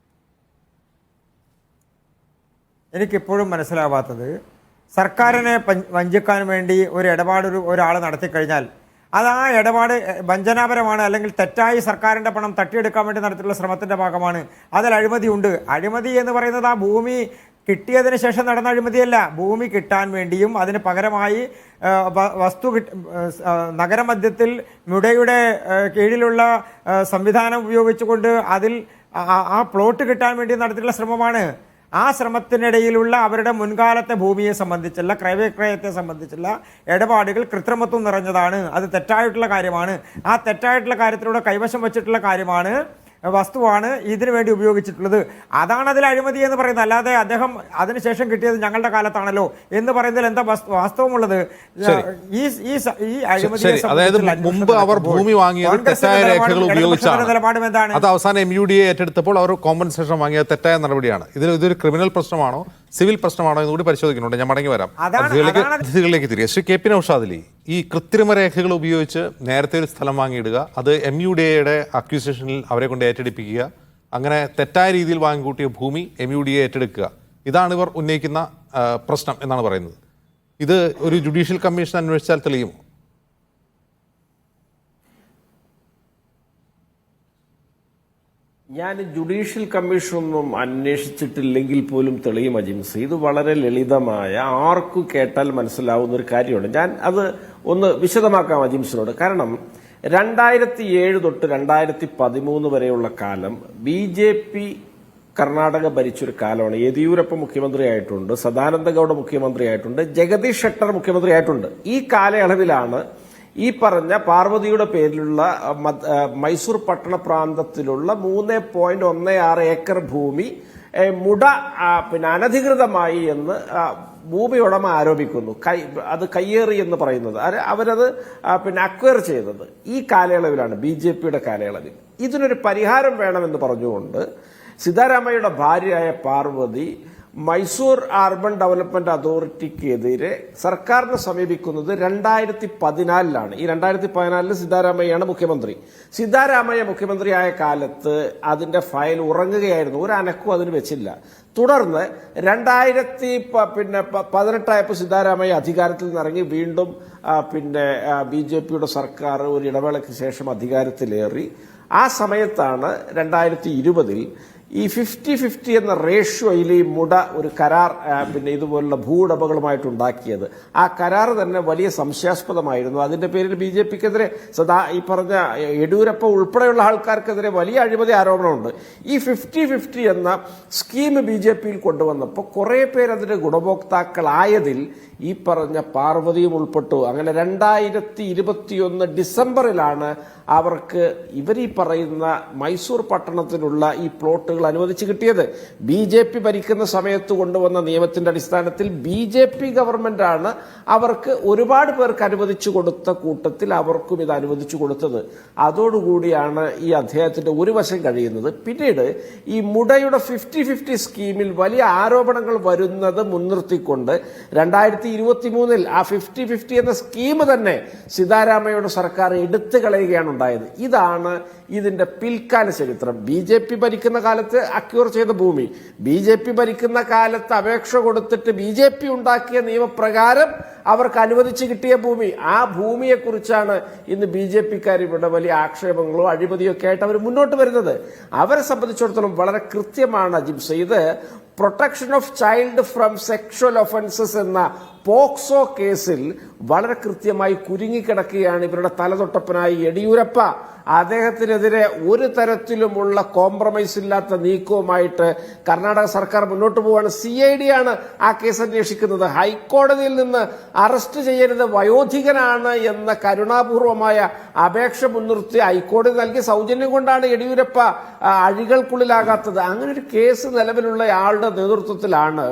എനിക്കിപ്പോഴും മനസ്സിലാവാത്തത്, സർക്കാരിനെ വഞ്ചിക്കാൻ വേണ്ടി ഒരു ഇടപാട് ഒരാൾ നടത്തിക്കഴിഞ്ഞാൽ അത് ആ ഇടപാട് വഞ്ചനാപരമാണ്, അല്ലെങ്കിൽ തെറ്റായി സർക്കാരിൻ്റെ പണം തട്ടിയെടുക്കാൻ വേണ്ടി നടത്തിയിട്ടുള്ള ശ്രമത്തിൻ്റെ ഭാഗമാണ്, അതിൽ അഴിമതിയുണ്ട്. അഴിമതി എന്ന് പറയുന്നത് ആ ഭൂമി കിട്ടിയതിന് ശേഷം നടന്ന അഴിമതിയല്ല. ഭൂമി കിട്ടാൻ വേണ്ടിയും അതിന് പകരമായി നഗരമധ്യത്തിൽ മുടയുടെ കീഴിലുള്ള സംവിധാനം ഉപയോഗിച്ചുകൊണ്ട് അതിൽ ആ പ്ലോട്ട് കിട്ടാൻ വേണ്ടി നടത്തിയിട്ടുള്ള ശ്രമമാണ്. ആ ശ്രമത്തിനിടയിലുള്ള അവരുടെ മുൻകാലത്തെ ഭൂമിയെ സംബന്ധിച്ചുള്ള ക്രയവിക്രയത്തെ സംബന്ധിച്ചുള്ള ഇടപാടുകൾ കൃത്രിമത്വം നിറഞ്ഞതാണ്. അത് തെറ്റായിട്ടുള്ള കാര്യമാണ്. ആ തെറ്റായിട്ടുള്ള കാര്യത്തിലൂടെ കൈവശം വച്ചിട്ടുള്ള കാര്യമാണ്, വസ്തുവാണ് ഇതിനു വേണ്ടി ഉപയോഗിച്ചിട്ടുള്ളത്. അതാണ് അതിൽ അഴിമതി എന്ന് പറയുന്നത്. അല്ലാതെ അദ്ദേഹം അതിനുശേഷം കിട്ടിയത് ഞങ്ങളുടെ കാലത്താണല്ലോ എന്ന് പറയുന്നതിൽ എന്താ വാസ്തവമുള്ളത്? ഈ അഴിമതിയെ അതായത് മുമ്പ് അവർ ഭൂമി വാങ്ങിയത് തെറ്റായ രേഖകൾ ഉപയോഗിച്ചാണ്. നിലപാടും എന്താണ്? അത് അവസാനം MUDA ഏറ്റെടുത്തപ്പോൾ അവർ കോമ്പൻസേഷൻ വാങ്ങിയത് തെറ്റായ നടപടിയാണ്. ഇതൊരു ക്രിമിനൽ പ്രശ്നമാണോ സിവിൽ പ്രശ്നമാണോ എന്നുകൂടി പരിശോധിക്കുന്നുണ്ട്. ഞാൻ മടങ്ങി വരാം അതിഥികളിലേക്ക് തിരികെ. ശ്രീ KP നൗഷാദ് അലി, ഈ കൃത്രിമ രേഖകൾ ഉപയോഗിച്ച് നേരത്തെ ഒരു സ്ഥലം വാങ്ങിയിടുക, അത് MUDAയുടെ അക്യൂസേഷനിൽ അവരെ കൊണ്ട് ഏറ്റെടുപ്പിക്കുക, അങ്ങനെ തെറ്റായ രീതിയിൽ വാങ്ങിക്കൂട്ടിയ ഭൂമി MUDA ഏറ്റെടുക്കുക, ഇതാണ് ഇവർ ഉന്നയിക്കുന്ന പ്രശ്നം എന്നാണ് പറയുന്നത്. ഇത് ഒരു ജുഡീഷ്യൽ കമ്മീഷൻ അന്വേഷിച്ചാൽ തെളിയുമോ? ഞാൻ ജുഡീഷ്യൽ കമ്മീഷനൊന്നും അന്വേഷിച്ചിട്ടില്ലെങ്കിൽ പോലും തെളിയും അജിംസ്. ഇത് വളരെ ലളിതമായ, ആർക്കു കേട്ടാൽ മനസ്സിലാവുന്ന ഒരു കാര്യമാണ്. ഞാൻ അത് ഒന്ന് വിശദമാക്കാം അജിംസിനോട്. കാരണം 2007 തൊട്ട് 2013 വരെയുള്ള കാലം BJP കർണാടക ഭരിച്ചൊരു കാലമാണ്. യെദിയൂരപ്പ മുഖ്യമന്ത്രിയായിട്ടുണ്ട്, സദാനന്ദ ഗൌഡ മുഖ്യമന്ത്രിയായിട്ടുണ്ട്, ജഗദീഷ് ഷെട്ടർ മുഖ്യമന്ത്രിയായിട്ടുണ്ട്. ഈ കാലയളവിലാണ് ഈ പറഞ്ഞ പാർവതിയുടെ പേരിലുള്ള മൈസൂർ പട്ടണ പ്രാന്തത്തിലുള്ള 3.16 ഏക്കർ ഭൂമി അനധികൃതമായി എന്ന് ഭൂമി ഉടമ ആരോപിക്കുന്നു. അത് കയ്യേറി എന്ന് പറയുന്നത് അവരത് അക്വയർ ചെയ്തത് ഈ കാലയളവിലാണ്, BJPയുടെ കാലയളവിൽ. ഇതിനൊരു പരിഹാരം വേണമെന്ന് പറഞ്ഞുകൊണ്ട് സിദ്ധാരാമയ്യയുടെ ഭാര്യയായ പാർവതി മൈസൂർ അർബൻ ഡെവലപ്മെന്റ് അതോറിറ്റിക്കെതിരെ സർക്കാരിനെ സമീപിക്കുന്നത് 2014 ഈ 2014 സിദ്ധാരാമയ്യാണ് മുഖ്യമന്ത്രി. സിദ്ധാരാമയ്യ മുഖ്യമന്ത്രിയായ കാലത്ത് അതിന്റെ ഫയൽ ഉറങ്ങുകയായിരുന്നു, ഒരു അനക്കും അതിന് വെച്ചില്ല. തുടർന്ന് 2018 സിദ്ധാരാമയ്യ അധികാരത്തിൽ നിന്നിറങ്ങി വീണ്ടും BJPയുടെ സർക്കാർ ഒരു ഇടവേളയ്ക്ക് ശേഷം അധികാരത്തിലേറി. ആ സമയത്താണ് 2020 ഈ 50-50 എന്ന റേഷ്യോയിൽ ഈ മുട ഒരു കരാർ ഇതുപോലുള്ള ഭൂവുടമകളുമായിട്ടുണ്ടാക്കിയത്. ആ കരാർ തന്നെ വലിയ സംശയാസ്പദമായിരുന്നു. അതിന്റെ പേരിൽ BJPക്കെതിരെ ഈ പറഞ്ഞ യെഡ്യൂരപ്പ ഉൾപ്പെടെയുള്ള ആൾക്കാർക്കെതിരെ വലിയ അഴിമതി ആരോപണമുണ്ട്. ഈ 50-50 എന്ന സ്കീം BJPയിൽ കൊണ്ടുവന്നപ്പോൾ കുറെ പേര് അതിന്റെ ഗുണഭോക്താക്കളായതിൽ ഈ പറഞ്ഞ പാർവതിയും ഉൾപ്പെട്ടു. അങ്ങനെ 2021 ഡിസംബറിലാണ് അവർക്ക് ഇവർ ഈ പറയുന്ന മൈസൂർ പട്ടണത്തിനുള്ള ഈ പ്ലോട്ടുകൾ അനുവദിച്ചു കിട്ടിയത്. BJP ഭരിക്കുന്ന സമയത്ത് കൊണ്ടുവന്ന നിയമത്തിന്റെ അടിസ്ഥാനത്തിൽ BJP ഗവൺമെന്റാണ് അവർക്ക് ഒരുപാട് പേർക്ക് അനുവദിച്ചു കൊടുത്ത കൂട്ടത്തിൽ അവർക്കും ഇത് അനുവദിച്ചു കൊടുത്തത്. അതോടുകൂടിയാണ് ഈ അദ്ദേഹത്തിന്റെ ഒരു വശം കഴിയുന്നത്. പിന്നീട് ഈ മുടയുടെ 50-50 സ്കീമിൽ വലിയ ആരോപണങ്ങൾ വരുന്നത് മുൻനിർത്തിക്കൊണ്ട് 2023 ആ 50-50 എന്ന സ്കീം തന്നെ സിദ്ധാരാമയ്യയുടെ സർക്കാർ എടുത്തു കളയുകയാണ് ഉണ്ടായത്. ഇതാണ് ഇതിന്റെ പിൽക്കാല ചരിത്രം. BJP ഭരിക്കുന്ന കാലത്ത് അക്യൂർ ചെയ്ത ഭൂമി, BJP ഭരിക്കുന്ന കാലത്ത് അപേക്ഷ കൊടുത്തിട്ട് BJP ഉണ്ടാക്കിയ നിയമപ്രകാരം അവർക്ക് അനുവദിച്ചു കിട്ടിയ ഭൂമി, ആ ഭൂമിയെ കുറിച്ചാണ് ഇന്ന് BJPക്കാർ ഇവിടെ വലിയ ആക്ഷേപങ്ങളോ അഴിമതിയോ ഒക്കെ ആയിട്ട് അവർ മുന്നോട്ട് വരുന്നത്. അവരെ സംബന്ധിച്ചിടത്തോളം വളരെ കൃത്യമാണ് അജിംസ. ഇത് protection of child from sexual offences എന്ന പോക്സോ കേസിൽ വളരെ കൃത്യമായി കുരുങ്ങിക്കിടക്കുകയാണ് ഇവരുടെ തലതൊട്ടപ്പനായി യെഡിയൂരപ്പ. അദ്ദേഹത്തിനെതിരെ ഒരു തരത്തിലുമുള്ള കോംപ്രമൈസ് ഇല്ലാത്ത നീക്കവുമായിട്ട് കർണാടക സർക്കാർ മുന്നോട്ട് പോവുകയാണ്. CID ആണ് ആ കേസ് അന്വേഷിക്കുന്നത്. ഹൈക്കോടതിയിൽ നിന്ന് അറസ്റ്റ് ചെയ്യരുത്, വയോധികനാണ് എന്ന കരുണാപൂർവമായ അപേക്ഷ മുൻനിർത്തി ഹൈക്കോടതി നൽകിയ സൗജന്യം കൊണ്ടാണ് യെഡിയൂരപ്പ അഴികൾക്കുള്ളിലാകാത്തത്. അങ്ങനെ ഒരു കേസ് നിലവിലുള്ള ആളുടെ നേതൃത്വത്തിലാണ്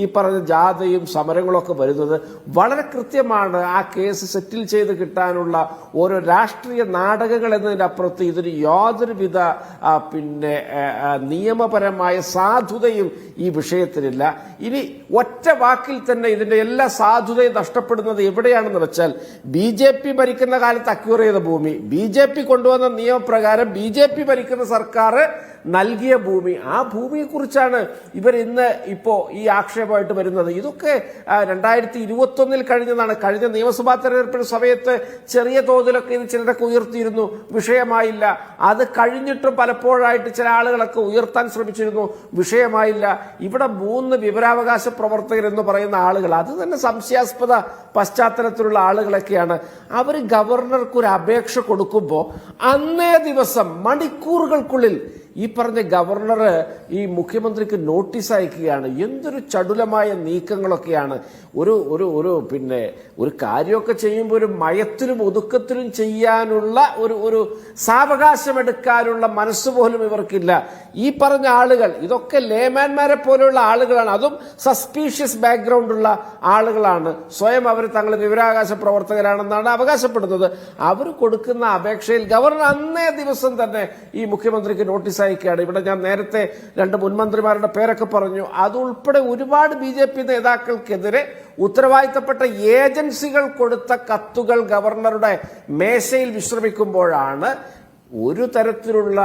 ഈ പറഞ്ഞ ജാഥയും സമരങ്ങളൊക്കെ വരുന്നത്. വളരെ കൃത്യമാണ് ആ കേസ് സെറ്റിൽ ചെയ്ത് കിട്ടാനുള്ള ഓരോ രാഷ്ട്രീയ നാടകങ്ങൾ എന്നതിനപ്പുറത്ത് ഇതിന് യാതൊരുവിധ നിയമപരമായ സാധുതയും ഈ വിഷയത്തിനില്ല. ഇനി ഒറ്റ വാക്കിൽ തന്നെ ഇതിന്റെ എല്ലാ സാധുതയും നഷ്ടപ്പെടുന്നത് എവിടെയാണെന്ന് വെച്ചാൽ BJP ഭരിക്കുന്ന കാലത്ത് അക്യൂർ ചെയ്ത ഭൂമി, BJP കൊണ്ടുവന്ന നിയമപ്രകാരം BJP ഭരിക്കുന്ന സർക്കാർ നൽകിയ ഭൂമി, ആ ഭൂമിയെ കുറിച്ചാണ് ഇവർ ഇന്ന് ഇപ്പോ ഈ ആക്ഷേപമായിട്ട് വരുന്നത്. ഇതൊക്കെ 2021 കഴിഞ്ഞതാണ്. കഴിഞ്ഞ നിയമസഭാ തെരഞ്ഞെടുപ്പിന് സമയത്ത് ചെറിയ തോതിലൊക്കെ ഇത് ചിലരൊക്കെ ഉയർത്തിയിരുന്നു, വിഷയമായില്ല. അത് കഴിഞ്ഞിട്ടും പലപ്പോഴായിട്ട് ചില ആളുകളൊക്കെ ഉയർത്താൻ ശ്രമിച്ചിരുന്നു, വിഷയമായില്ല. ഇവിടെ 3 വിവരാവകാശ പ്രവർത്തകർ എന്ന് പറയുന്ന ആളുകൾ, അത് തന്നെ സംശയാസ്പദ പശ്ചാത്തലത്തിലുള്ള ആളുകളൊക്കെയാണ്. അവർ ഗവർണർക്ക് ഒരു അപേക്ഷ കൊടുക്കുമ്പോൾ അന്നേ ദിവസം മണിക്കൂറുകൾക്കുള്ളിൽ ഈ പറഞ്ഞ ഗവർണർ ഈ മുഖ്യമന്ത്രിക്ക് നോട്ടീസ് അയക്കുകയാണ്. എന്തൊരു ചടുലമായ നീക്കങ്ങളൊക്കെയാണ്. ഒരു കാര്യമൊക്കെ ചെയ്യുമ്പോൾ ഒരു മയത്തിലും ഒതുക്കത്തിലും ചെയ്യാനുള്ള ഒരു സാവകാശമെടുക്കാനുള്ള മനസ്സ് പോലും ഇവർക്കില്ല. ഈ പറഞ്ഞ ആളുകൾ ഇതൊക്കെ ലേമാൻമാരെ പോലെയുള്ള ആളുകളാണ്, അതും സസ്പീഷ്യസ് ബാക്ക്ഗ്രൗണ്ട് ഉള്ള ആളുകളാണ്. സ്വയം അവർ തങ്ങൾ വിവരാവകാശ പ്രവർത്തകരാണെന്നാണ് അവകാശപ്പെടുന്നത്. അവർ കൊടുക്കുന്ന അപേക്ഷയിൽ ഗവർണർ അന്നേ ദിവസം തന്നെ ഈ മുഖ്യമന്ത്രിക്ക് നോട്ടീസ് അയക്കുകയാണ്. ഇവിടെ ഞാൻ നേരത്തെ 2 മുൻമന്ത്രിമാരുടെ പേരൊക്കെ പറഞ്ഞു. അതുൾപ്പെടെ ഒരുപാട് BJP നേതാക്കൾക്കെതിരെ ഉത്തരവാദിത്തപ്പെട്ട ഏജൻസികൾ കൊടുത്ത കത്തുകൾ ഗവർണറുടെ മേശയിൽ വിശ്രമിക്കുമ്പോഴാണ് ഒരു തരത്തിലുള്ള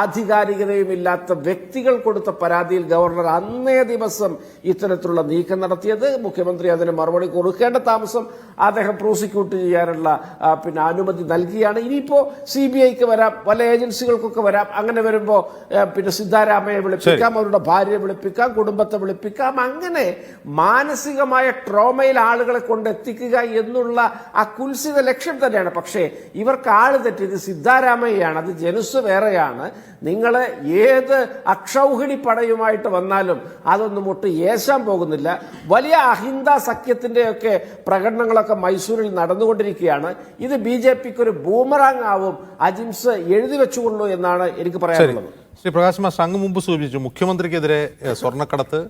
ആധികാരികതയും ഇല്ലാത്ത വ്യക്തികൾ കൊടുത്ത പരാതിയിൽ ഗവർണർ അന്നേ ദിവസം ഇത്തരത്തിലുള്ള നീക്കം നടത്തിയത്. മുഖ്യമന്ത്രി അതിന് മറുപടി കൊടുക്കേണ്ട താമസം അദ്ദേഹം പ്രോസിക്യൂട്ട് ചെയ്യാനുള്ള അനുമതി നൽകിയാണ്. ഇനിയിപ്പോ CBIക്ക് വരാം, പല ഏജൻസികൾക്കൊക്കെ വരാം. അങ്ങനെ വരുമ്പോ സിദ്ധാരാമയ്യെ വിളിപ്പിക്കാം, അവരുടെ ഭാര്യയെ വിളിപ്പിക്കാം, കുടുംബത്തെ വിളിപ്പിക്കാം. അങ്ങനെ മാനസികമായ ട്രോമയിൽ ആളുകളെ കൊണ്ടെത്തിക്കുക എന്നുള്ള ആ കുൽസിത ലക്ഷ്യം തന്നെയാണ്. പക്ഷേ ഇവർക്ക് ആള് തെറ്റിയത് സിദ്ധാരാമയ്യ, അത് ജനുസ് വേറെയാണ്. നിങ്ങൾ ഏത് അക്ഷൗഹിണി പടയുമായിട്ട് വന്നാലും അതൊന്നും ഒട്ട് ഏശാൻ പോകുന്നില്ല. വലിയ അഹിന്ദ സഖ്യത്തിന്റെയൊക്കെ പ്രകടനങ്ങളൊക്കെ മൈസൂരിൽ നടന്നുകൊണ്ടിരിക്കുകയാണ്. ഇത് BJPക്ക് ഒരു ബൂമറാങ് ആവും. അജിംസ് എഴുതി വെച്ചുകൊള്ളൂ എന്നാണ് എനിക്ക് പറയാനുള്ളത്. ശ്രീ പ്രകാശ് മാസ്റ്റർ, അങ്ങ് മുമ്പ് സൂചിപ്പിച്ചു മുഖ്യമന്ത്രിക്കെതിരെ സ്വർണ്ണക്കടത്ത്,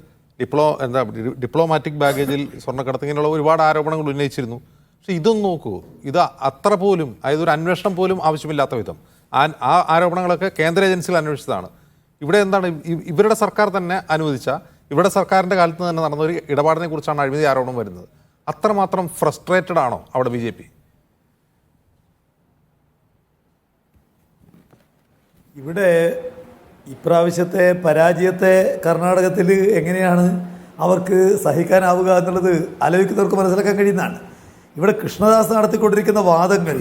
ഡിപ്ലോമാറ്റിക് ബാഗേജിൽ സ്വർണ്ണക്കടത്ത്, ഇങ്ങനെയുള്ള ഒരുപാട് ആരോപണങ്ങൾ ഉന്നയിച്ചിരുന്നു. പക്ഷെ ഇതൊന്നും നോക്കൂ, ഇത് അത്ര പോലും, അതായത് ഒരു അന്വേഷണം പോലും ആവശ്യമില്ലാത്ത വിധം ആ ആരോപണങ്ങളൊക്കെ കേന്ദ്ര ഏജൻസികൾ അന്വേഷിച്ചതാണ്. ഇവിടെ എന്താണ് ഇവരുടെ സർക്കാർ തന്നെ അനുവദിച്ച, ഇവരുടെ സർക്കാരിൻ്റെ കാലത്ത് തന്നെ നടന്ന ഒരു ഇടപാടിനെ കുറിച്ചാണ് അഴിമതി ആരോപണം വരുന്നത്. അത്രമാത്രം ഫ്രസ്ട്രേറ്റഡ് ആണോ അവിടെ ബി ജെ പി? ഇവിടെ ഇപ്രാവശ്യത്തെ പരാജയത്തെ കർണാടകത്തിൽ എങ്ങനെയാണ് അവർക്ക് സഹിക്കാനാവുക എന്നുള്ളത് ആലോചിക്കുന്നവർക്ക് മനസ്സിലാക്കാൻ കഴിയുന്നതാണ്. ഇവിടെ കൃഷ്ണദാസ് നടത്തിക്കൊണ്ടിരിക്കുന്ന വാദങ്ങൾ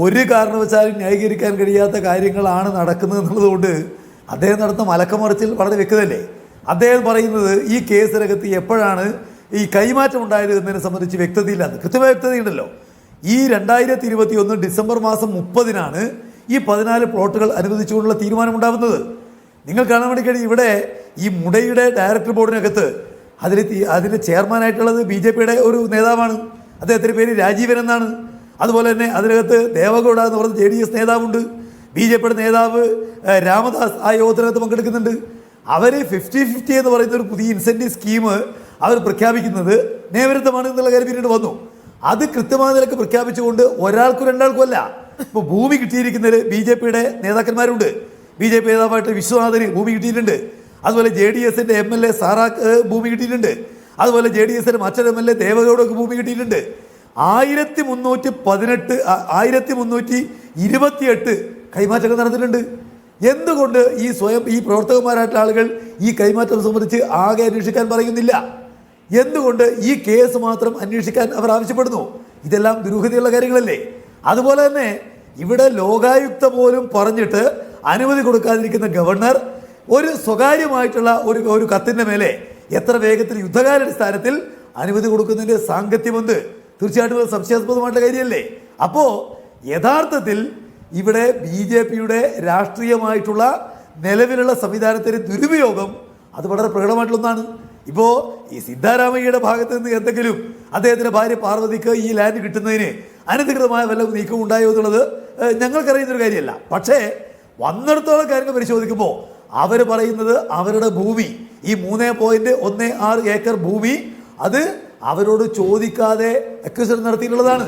ഒരു കാരണവശാലും ന്യായീകരിക്കാൻ കഴിയാത്ത കാര്യങ്ങളാണ് നടക്കുന്നത് എന്നുള്ളതുകൊണ്ട് അദ്ദേഹം നടത്തുന്ന മലക്കമറിച്ചിൽ വളരെ വ്യക്തതയല്ലേ. അദ്ദേഹം പറയുന്നത് ഈ കേസിനകത്ത് എപ്പോഴാണ് ഈ കൈമാറ്റം ഉണ്ടായത് എന്നതിനെ സംബന്ധിച്ച് വ്യക്തതയില്ലാതെ, കൃത്യമായ വ്യക്തതയുണ്ടല്ലോ. ഈ 2021 ഡിസംബർ മാസം 30-നാണ് ഈ 14 പ്ലോട്ടുകൾ അനുവദിച്ചുകൊണ്ടുള്ള തീരുമാനമുണ്ടാകുന്നത്. നിങ്ങൾ കാണാൻ വേണ്ടി കഴിയും, ഇവിടെ ഈ മുടയുടെ ഡയറക്ടർ ബോർഡിനകത്ത് അതിൻ്റെ ചെയർമാനായിട്ടുള്ളത് BJPയുടെ ഒരു നേതാവാണ്. അദ്ദേഹത്തിൻ്റെ പേര് രാജീവൻ എന്നാണ്. അതുപോലെ തന്നെ അതിനകത്ത് ദേവഗൗഡ എന്ന് പറഞ്ഞ JDS നേതാവുണ്ട്. BJPയുടെ നേതാവ് രാമദാസ് ആ യോഗത്തിനകത്ത് പങ്കെടുക്കുന്നുണ്ട്. അവർ 50-50 എന്ന് പറയുന്ന ഒരു പുതിയ ഇൻസെൻറ്റീവ് സ്കീം അവർ പ്രഖ്യാപിക്കുന്നത് നിയമവിരുദ്ധമാണ് എന്നുള്ള കാര്യം പിന്നീട് വന്നു. അത് കൃത്യമായ നിലക്ക് പ്രഖ്യാപിച്ചുകൊണ്ട് ഒരാൾക്കും രണ്ടാൾക്കും അല്ല, ഇപ്പോൾ ഭൂമി കിട്ടിയിരിക്കുന്നതിൽ BJPയുടെ നേതാക്കന്മാരുണ്ട്. BJP നേതാവായിട്ട് വിശ്വനാഥന് ഭൂമി കിട്ടിയിട്ടുണ്ട്. അതുപോലെ JDSന്റെ MLA സാറാക്ക് ഭൂമി കിട്ടിയിട്ടുണ്ട്. അതുപോലെ JDSന്റെ മറ്റൊരു MLA ദേവഗൗഡക്ക് ഭൂമി കിട്ടിയിട്ടുണ്ട്. 1328 കൈമാറ്റങ്ങൾ നടന്നിട്ടുണ്ട്. എന്തുകൊണ്ട് ഈ പ്രവർത്തകന്മാരായിട്ടുള്ള ആളുകൾ ഈ കൈമാറ്റം സംബന്ധിച്ച് ആകെ അന്വേഷിക്കാൻ പറയുന്നില്ല? എന്തുകൊണ്ട് ഈ കേസ് മാത്രം അന്വേഷിക്കാൻ അവർ ആവശ്യപ്പെടുന്നു? ഇതെല്ലാം ദുരൂഹതയുള്ള കാര്യങ്ങളല്ലേ. അതുപോലെ തന്നെ ഇവിടെ ലോകായുക്ത പോലും പറഞ്ഞിട്ട് അനുമതി കൊടുക്കാതിരിക്കുന്ന ഗവർണർ ഒരു സ്വകാര്യമായിട്ടുള്ള ഒരു കത്തിൻ്റെ മേലെ എത്ര വേഗത്തിൽ യുദ്ധകാലാടിസ്ഥാനത്തിൽ അനുമതി കൊടുക്കുന്നതിൻ്റെ സാങ്കത്യമുണ്ട്. തീർച്ചയായിട്ടും അത് സംശയാസ്പദമായിട്ടുള്ള കാര്യമല്ലേ. അപ്പോൾ യഥാർത്ഥത്തിൽ ഇവിടെ BJPയുടെ രാഷ്ട്രീയമായിട്ടുള്ള നിലവിലുള്ള സംവിധാനത്തിൻ്റെ ദുരുപയോഗം അത് വളരെ പ്രകടമായിട്ടുള്ള ഒന്നാണ്. ഇപ്പോൾ ഈ സിദ്ധാരാമയ്യയുടെ ഭാഗത്ത് നിന്ന് എന്തെങ്കിലും അദ്ദേഹത്തിൻ്റെ ഭാര്യ പാർവതിക്ക് ഈ ലാൻഡ് കിട്ടുന്നതിന് അനധികൃതമായ വല്ല നീക്കം ഉണ്ടായോ എന്നുള്ളത് ഞങ്ങൾക്കറിയുന്നൊരു കാര്യമല്ല. പക്ഷേ വന്നിടത്തോളം കാര്യങ്ങൾ പരിശോധിക്കുമ്പോൾ അവർ പറയുന്നത് അവരുടെ ഭൂമി ഈ 3.16 ഏക്കർ ഭൂമി അത് അവരോട് ചോദിക്കാതെ അക്വിസിഷൻ നടത്തിയിട്ടുള്ളതാണ്.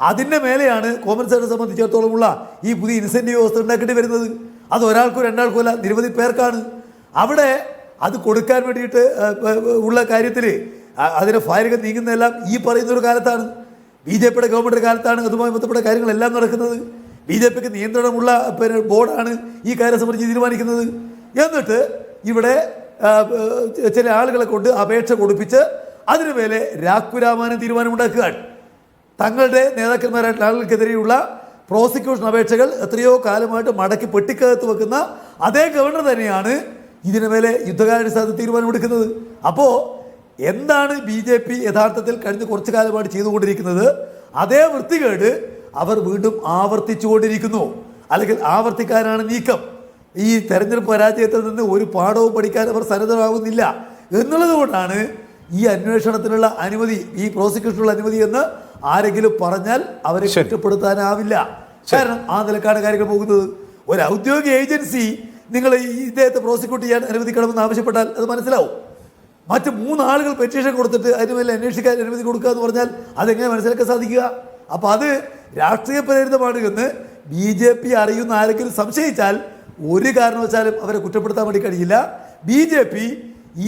അതിൻ്റെ മേലെയാണ് കോമൺ സെൻസിനെ സംബന്ധിച്ചിടത്തോളമുള്ള ഈ പുതിയ ഇൻസെൻറ്റീവ് വ്യവസ്ഥ ഉണ്ടാക്കേണ്ടി വരുന്നത്. അത് ഒരാൾക്കും രണ്ടാൾക്കും അല്ല, നിരവധി പേർക്കാണ്. അവിടെ അത് കൊടുക്കാൻ വേണ്ടിയിട്ട് ഉള്ള കാര്യത്തിൽ അതിൻ്റെ ഫയലുകൾ നീങ്ങുന്നതെല്ലാം ഈ പറയുന്നൊരു കാലത്താണ്, BJPയുടെ ഗവൺമെൻറ് കാലത്താണ് അതുമായി ബന്ധപ്പെട്ട കാര്യങ്ങളെല്ലാം നടക്കുന്നത്. BJPക്ക് നിയന്ത്രണമുള്ള ബോർഡാണ് ഈ കാര്യം സംബന്ധിച്ച് തീരുമാനിക്കുന്നത്. എന്നിട്ട് ഇവിടെ ചില ആളുകളെ കൊണ്ട് അപേക്ഷ കൊടുപ്പിച്ച് അതിനു മേലെ രാക്കുരാമാനം തീരുമാനമുണ്ടാക്കുകയാണ്. തങ്ങളുടെ നേതാക്കന്മാരായിട്ടുള്ള ആളുകൾക്കെതിരെയുള്ള പ്രോസിക്യൂഷൻ അപേക്ഷകൾ എത്രയോ കാലമായിട്ട് മടക്കി പെട്ടിക്കകത്ത് വെക്കുന്ന അതേ ഗവർണർ തന്നെയാണ് ഇതിനു മേലെ യുദ്ധകാലാടിസ്ഥാനത്തിൽ തീരുമാനമെടുക്കുന്നത്. അപ്പോൾ എന്താണ് BJP യഥാർത്ഥത്തിൽ കഴിഞ്ഞ കുറച്ചു കാലമായിട്ട് ചെയ്തുകൊണ്ടിരിക്കുന്നത്? അതേ വൃത്തികേട് അവർ വീണ്ടും ആവർത്തിച്ചുകൊണ്ടിരിക്കുന്നു, അല്ലെങ്കിൽ ആവർത്തിക്കാനാണ് നീക്കം. ഈ തെരഞ്ഞെടുപ്പ് പരാജയത്തിൽ നിന്ന് ഒരു പാഠവും പഠിക്കാൻ അവർ സന്നദ്ധരാകുന്നില്ല എന്നുള്ളത് കൊണ്ടാണ് ഈ അന്വേഷണത്തിനുള്ള അനുമതി, ഈ പ്രോസിക്യൂഷനുള്ള അനുമതി എന്ന് ആരെങ്കിലും പറഞ്ഞാൽ അവരെ കുറ്റപ്പെടുത്താനാവില്ല. കാരണം ആ നിലക്കാണ് കാര്യങ്ങൾ പോകുന്നത്. ഒരു ഔദ്യോഗിക ഏജൻസി നിങ്ങൾ ഇദ്ദേഹത്തെ പ്രോസിക്യൂട്ട് ചെയ്യാൻ അനുവദിക്കണമെന്ന് ആവശ്യപ്പെട്ടാൽ അത് മനസ്സിലാവും. മറ്റ് 3 ആളുകൾ പെറ്റീഷൻ കൊടുത്തിട്ട് അതിനുമേലെ അന്വേഷിക്കാൻ അനുമതി കൊടുക്കുക എന്ന് പറഞ്ഞാൽ അതെങ്ങനെ മനസ്സിലാക്കാൻ സാധിക്കുക? അപ്പോൾ അത് രാഷ്ട്രീയ പ്രേരിതമാണ് എന്ന് BJP അറിയുന്ന ആരെങ്കിലും സംശയിച്ചാൽ ഒരു കാരണവശാലും അവരെ കുറ്റപ്പെടുത്താൻ വേണ്ടി കഴിയില്ല. BJP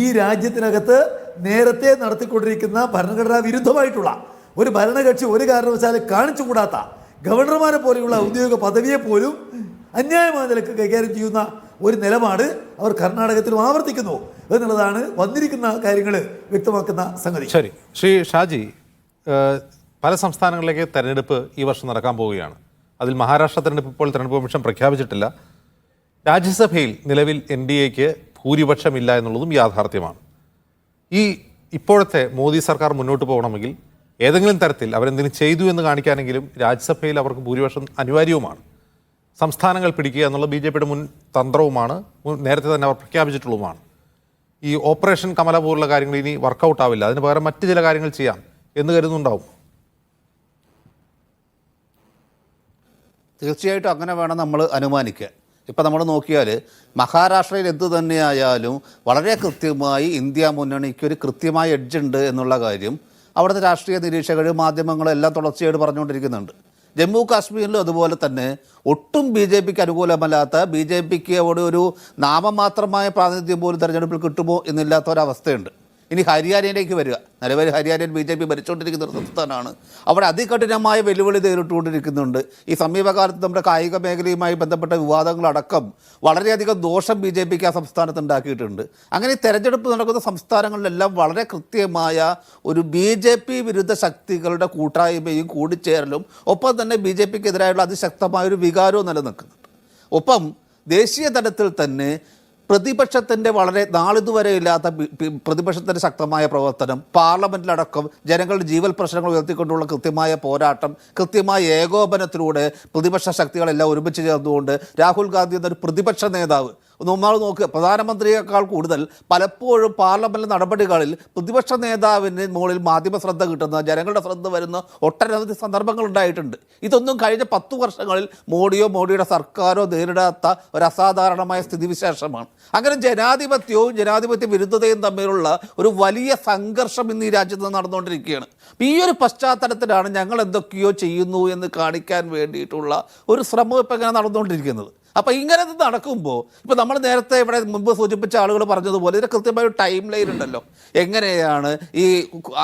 ഈ രാജ്യത്തിനകത്ത് നേരത്തെ നടത്തിക്കൊണ്ടിരിക്കുന്ന ഭരണഘടനാ വിരുദ്ധമായിട്ടുള്ള ഒരു ഭരണകക്ഷി ഒരു കാരണവശാലും കാണിച്ചുകൂടാത്ത ഗവർണർമാരെ പോലെയുള്ള ഔദ്യോഗിക പദവിയെ പോലും അന്യായമായ നിലക്ക് കൈകാര്യം ചെയ്യുന്ന ഒരു നിലപാട് അവർ കർണാടകത്തിലും ആവർത്തിക്കുന്നു എന്നുള്ളതാണ് വന്നിരിക്കുന്ന കാര്യങ്ങൾ വ്യക്തമാക്കുന്ന സംഗതി. ശരി, ശ്രീ ഷാജി, പല സംസ്ഥാനങ്ങളിലേക്ക് തെരഞ്ഞെടുപ്പ് ഈ വർഷം നടക്കാൻ പോവുകയാണ്. അതിൽ മഹാരാഷ്ട്ര തെരഞ്ഞെടുപ്പ് ഇപ്പോൾ തെരഞ്ഞെടുപ്പ് കമ്മീഷൻ പ്രഖ്യാപിച്ചിട്ടില്ല. രാജ്യസഭയിൽ നിലവിൽ NDAക്ക് ഭൂരിപക്ഷമില്ല എന്നുള്ളതും യാഥാർത്ഥ്യമാണ്. ഈ ഇപ്പോഴത്തെ മോദി സർക്കാർ മുന്നോട്ട് പോകണമെങ്കിൽ ഏതെങ്കിലും തരത്തിൽ അവരെന്തെങ്കിലും ചെയ്തു എന്ന് കാണിക്കാനെങ്കിലും രാജ്യസഭയിൽ അവർക്ക് ഭൂരിപക്ഷം അനിവാര്യവുമാണ്. സംസ്ഥാനങ്ങൾ പിടിക്കുക എന്നുള്ള BJPയുടെ മുൻ തന്ത്രവുമാണ്, നേരത്തെ തന്നെ അവർ പ്രഖ്യാപിച്ചിട്ടുള്ളതുമാണ്. ഈ ഓപ്പറേഷൻ കമല പോലുള്ള കാര്യങ്ങൾ ഇനി വർക്കൗട്ട് ആവില്ല, അതിന് പകരം മറ്റു ചില കാര്യങ്ങൾ ചെയ്യാം എന്ന് കരുതുന്നുണ്ടാവും. തീർച്ചയായിട്ടും അങ്ങനെ വേണം നമ്മൾ അനുമാനിക്കാൻ. ഇപ്പം നമ്മൾ നോക്കിയാൽ മഹാരാഷ്ട്രയിൽ എന്തു തന്നെയായാലും വളരെ കൃത്യമായി ഇന്ത്യ മുന്നണിക്ക് ഒരു കൃത്യമായ എഡ്ജുണ്ട് എന്നുള്ള കാര്യം അവിടുത്തെ രാഷ്ട്രീയ നിരീക്ഷകരും മാധ്യമങ്ങളും എല്ലാം തുടർച്ചയായിട്ട് പറഞ്ഞുകൊണ്ടിരിക്കുന്നുണ്ട്. ജമ്മു കാശ്മീരിലും അതുപോലെ തന്നെ ഒട്ടും ബി ജെ പിക്ക് അനുകൂലമല്ലാത്ത, ബി ജെ പിക്ക് അവിടെ ഒരു നാമമാത്രമായ പ്രാതിനിധ്യം പോലും തെരഞ്ഞെടുപ്പിൽ കിട്ടുമോ എന്നില്ലാത്ത ഒരവസ്ഥയുണ്ട്. ഇനി ഹരിയാനയിലേക്ക് വരിക. നിലവിൽ ഹരിയാനയിൽ ബി ജെ പി ഭരിച്ചുകൊണ്ടിരിക്കുന്ന ഒരു സംസ്ഥാനമാണ്. അവിടെ അതികഠിനമായ വെല്ലുവിളി നേരിട്ടുകൊണ്ടിരിക്കുന്നുണ്ട്. ഈ സമീപകാലത്ത് നമ്മുടെ കായിക മേഖലയുമായി ബന്ധപ്പെട്ട വിവാദങ്ങളടക്കം വളരെയധികം ദോഷം ബി ജെ പിക്ക് ആ സംസ്ഥാനത്ത് ഉണ്ടാക്കിയിട്ടുണ്ട്. അങ്ങനെ ഈ തെരഞ്ഞെടുപ്പ് നടക്കുന്ന സംസ്ഥാനങ്ങളിലെല്ലാം വളരെ കൃത്യമായ ഒരു ബി ജെ പി വിരുദ്ധ ശക്തികളുടെ കൂട്ടായ്മയും കൂടിച്ചേരലും ഒപ്പം തന്നെ ബി ജെ പിക്ക് എതിരായുള്ള അതിശക്തമായൊരു വികാരവും നിലനിൽക്കുന്നുണ്ട്. ഒപ്പം ദേശീയ തലത്തിൽ തന്നെ പ്രതിപക്ഷത്തിൻ്റെ വളരെ നാളിതുവരെ ഇല്ലാത്ത പ്രതിപക്ഷത്തിൻ്റെ ശക്തമായ പ്രവർത്തനം, പാർലമെൻറ്റിലടക്കം ജനങ്ങളുടെ ജീവൽ പ്രശ്നങ്ങൾ ഉയർത്തിക്കൊണ്ടുള്ള കൃത്യമായ പോരാട്ടം, കൃത്യമായ ഏകോപനത്തിലൂടെ പ്രതിപക്ഷ ശക്തികളെല്ലാം ഒരുമിച്ച് ചേർന്നുകൊണ്ട് രാഹുൽ ഗാന്ധി എന്നൊരു പ്രതിപക്ഷ നേതാവ് നമ്മൾ നോക്കുക, പ്രധാനമന്ത്രിയേക്കാൾ കൂടുതൽ പലപ്പോഴും പാർലമെൻറ്റ് നടപടികളിൽ പ്രതിപക്ഷ നേതാവിന് മുകളിൽ മാധ്യമ ശ്രദ്ധ കിട്ടുന്ന, ജനങ്ങളുടെ ശ്രദ്ധ വരുന്ന ഒട്ടനവധി സന്ദർഭങ്ങൾ ഉണ്ടായിട്ടുണ്ട്. ഇതൊന്നും കഴിഞ്ഞ 10 വർഷങ്ങളിൽ മോഡിയോ മോഡിയുടെ സർക്കാരോ നേരിടാത്ത ഒരു അസാധാരണമായ സ്ഥിതിവിശേഷമാണ്. അങ്ങനെ ജനാധിപത്യവും ജനാധിപത്യ വിരുദ്ധതയും തമ്മിലുള്ള ഒരു വലിയ സംഘർഷം ഇന്ന് ഈ രാജ്യത്ത് നടന്നുകൊണ്ടിരിക്കുകയാണ്. ഈ ഒരു പശ്ചാത്തലത്തിലാണ് ഞങ്ങൾ എന്തൊക്കെയോ ചെയ്യുന്നു എന്ന് കാണിക്കാൻ വേണ്ടിയിട്ടുള്ള ഒരു ശ്രമം ഇപ്പം ഇങ്ങനെ നടന്നുകൊണ്ടിരിക്കുന്നത്. അപ്പോൾ ഇങ്ങനെ നടക്കുമ്പോൾ ഇപ്പോൾ നമ്മൾ നേരത്തെ ഇവിടെ മുമ്പ് സൂചിപ്പിച്ച ആളുകൾ പറഞ്ഞതുപോലെ ഇതിന് കൃത്യമായ ഒരു ടൈം ലൈൻ ഉണ്ടല്ലോ. എങ്ങനെയാണ് ഈ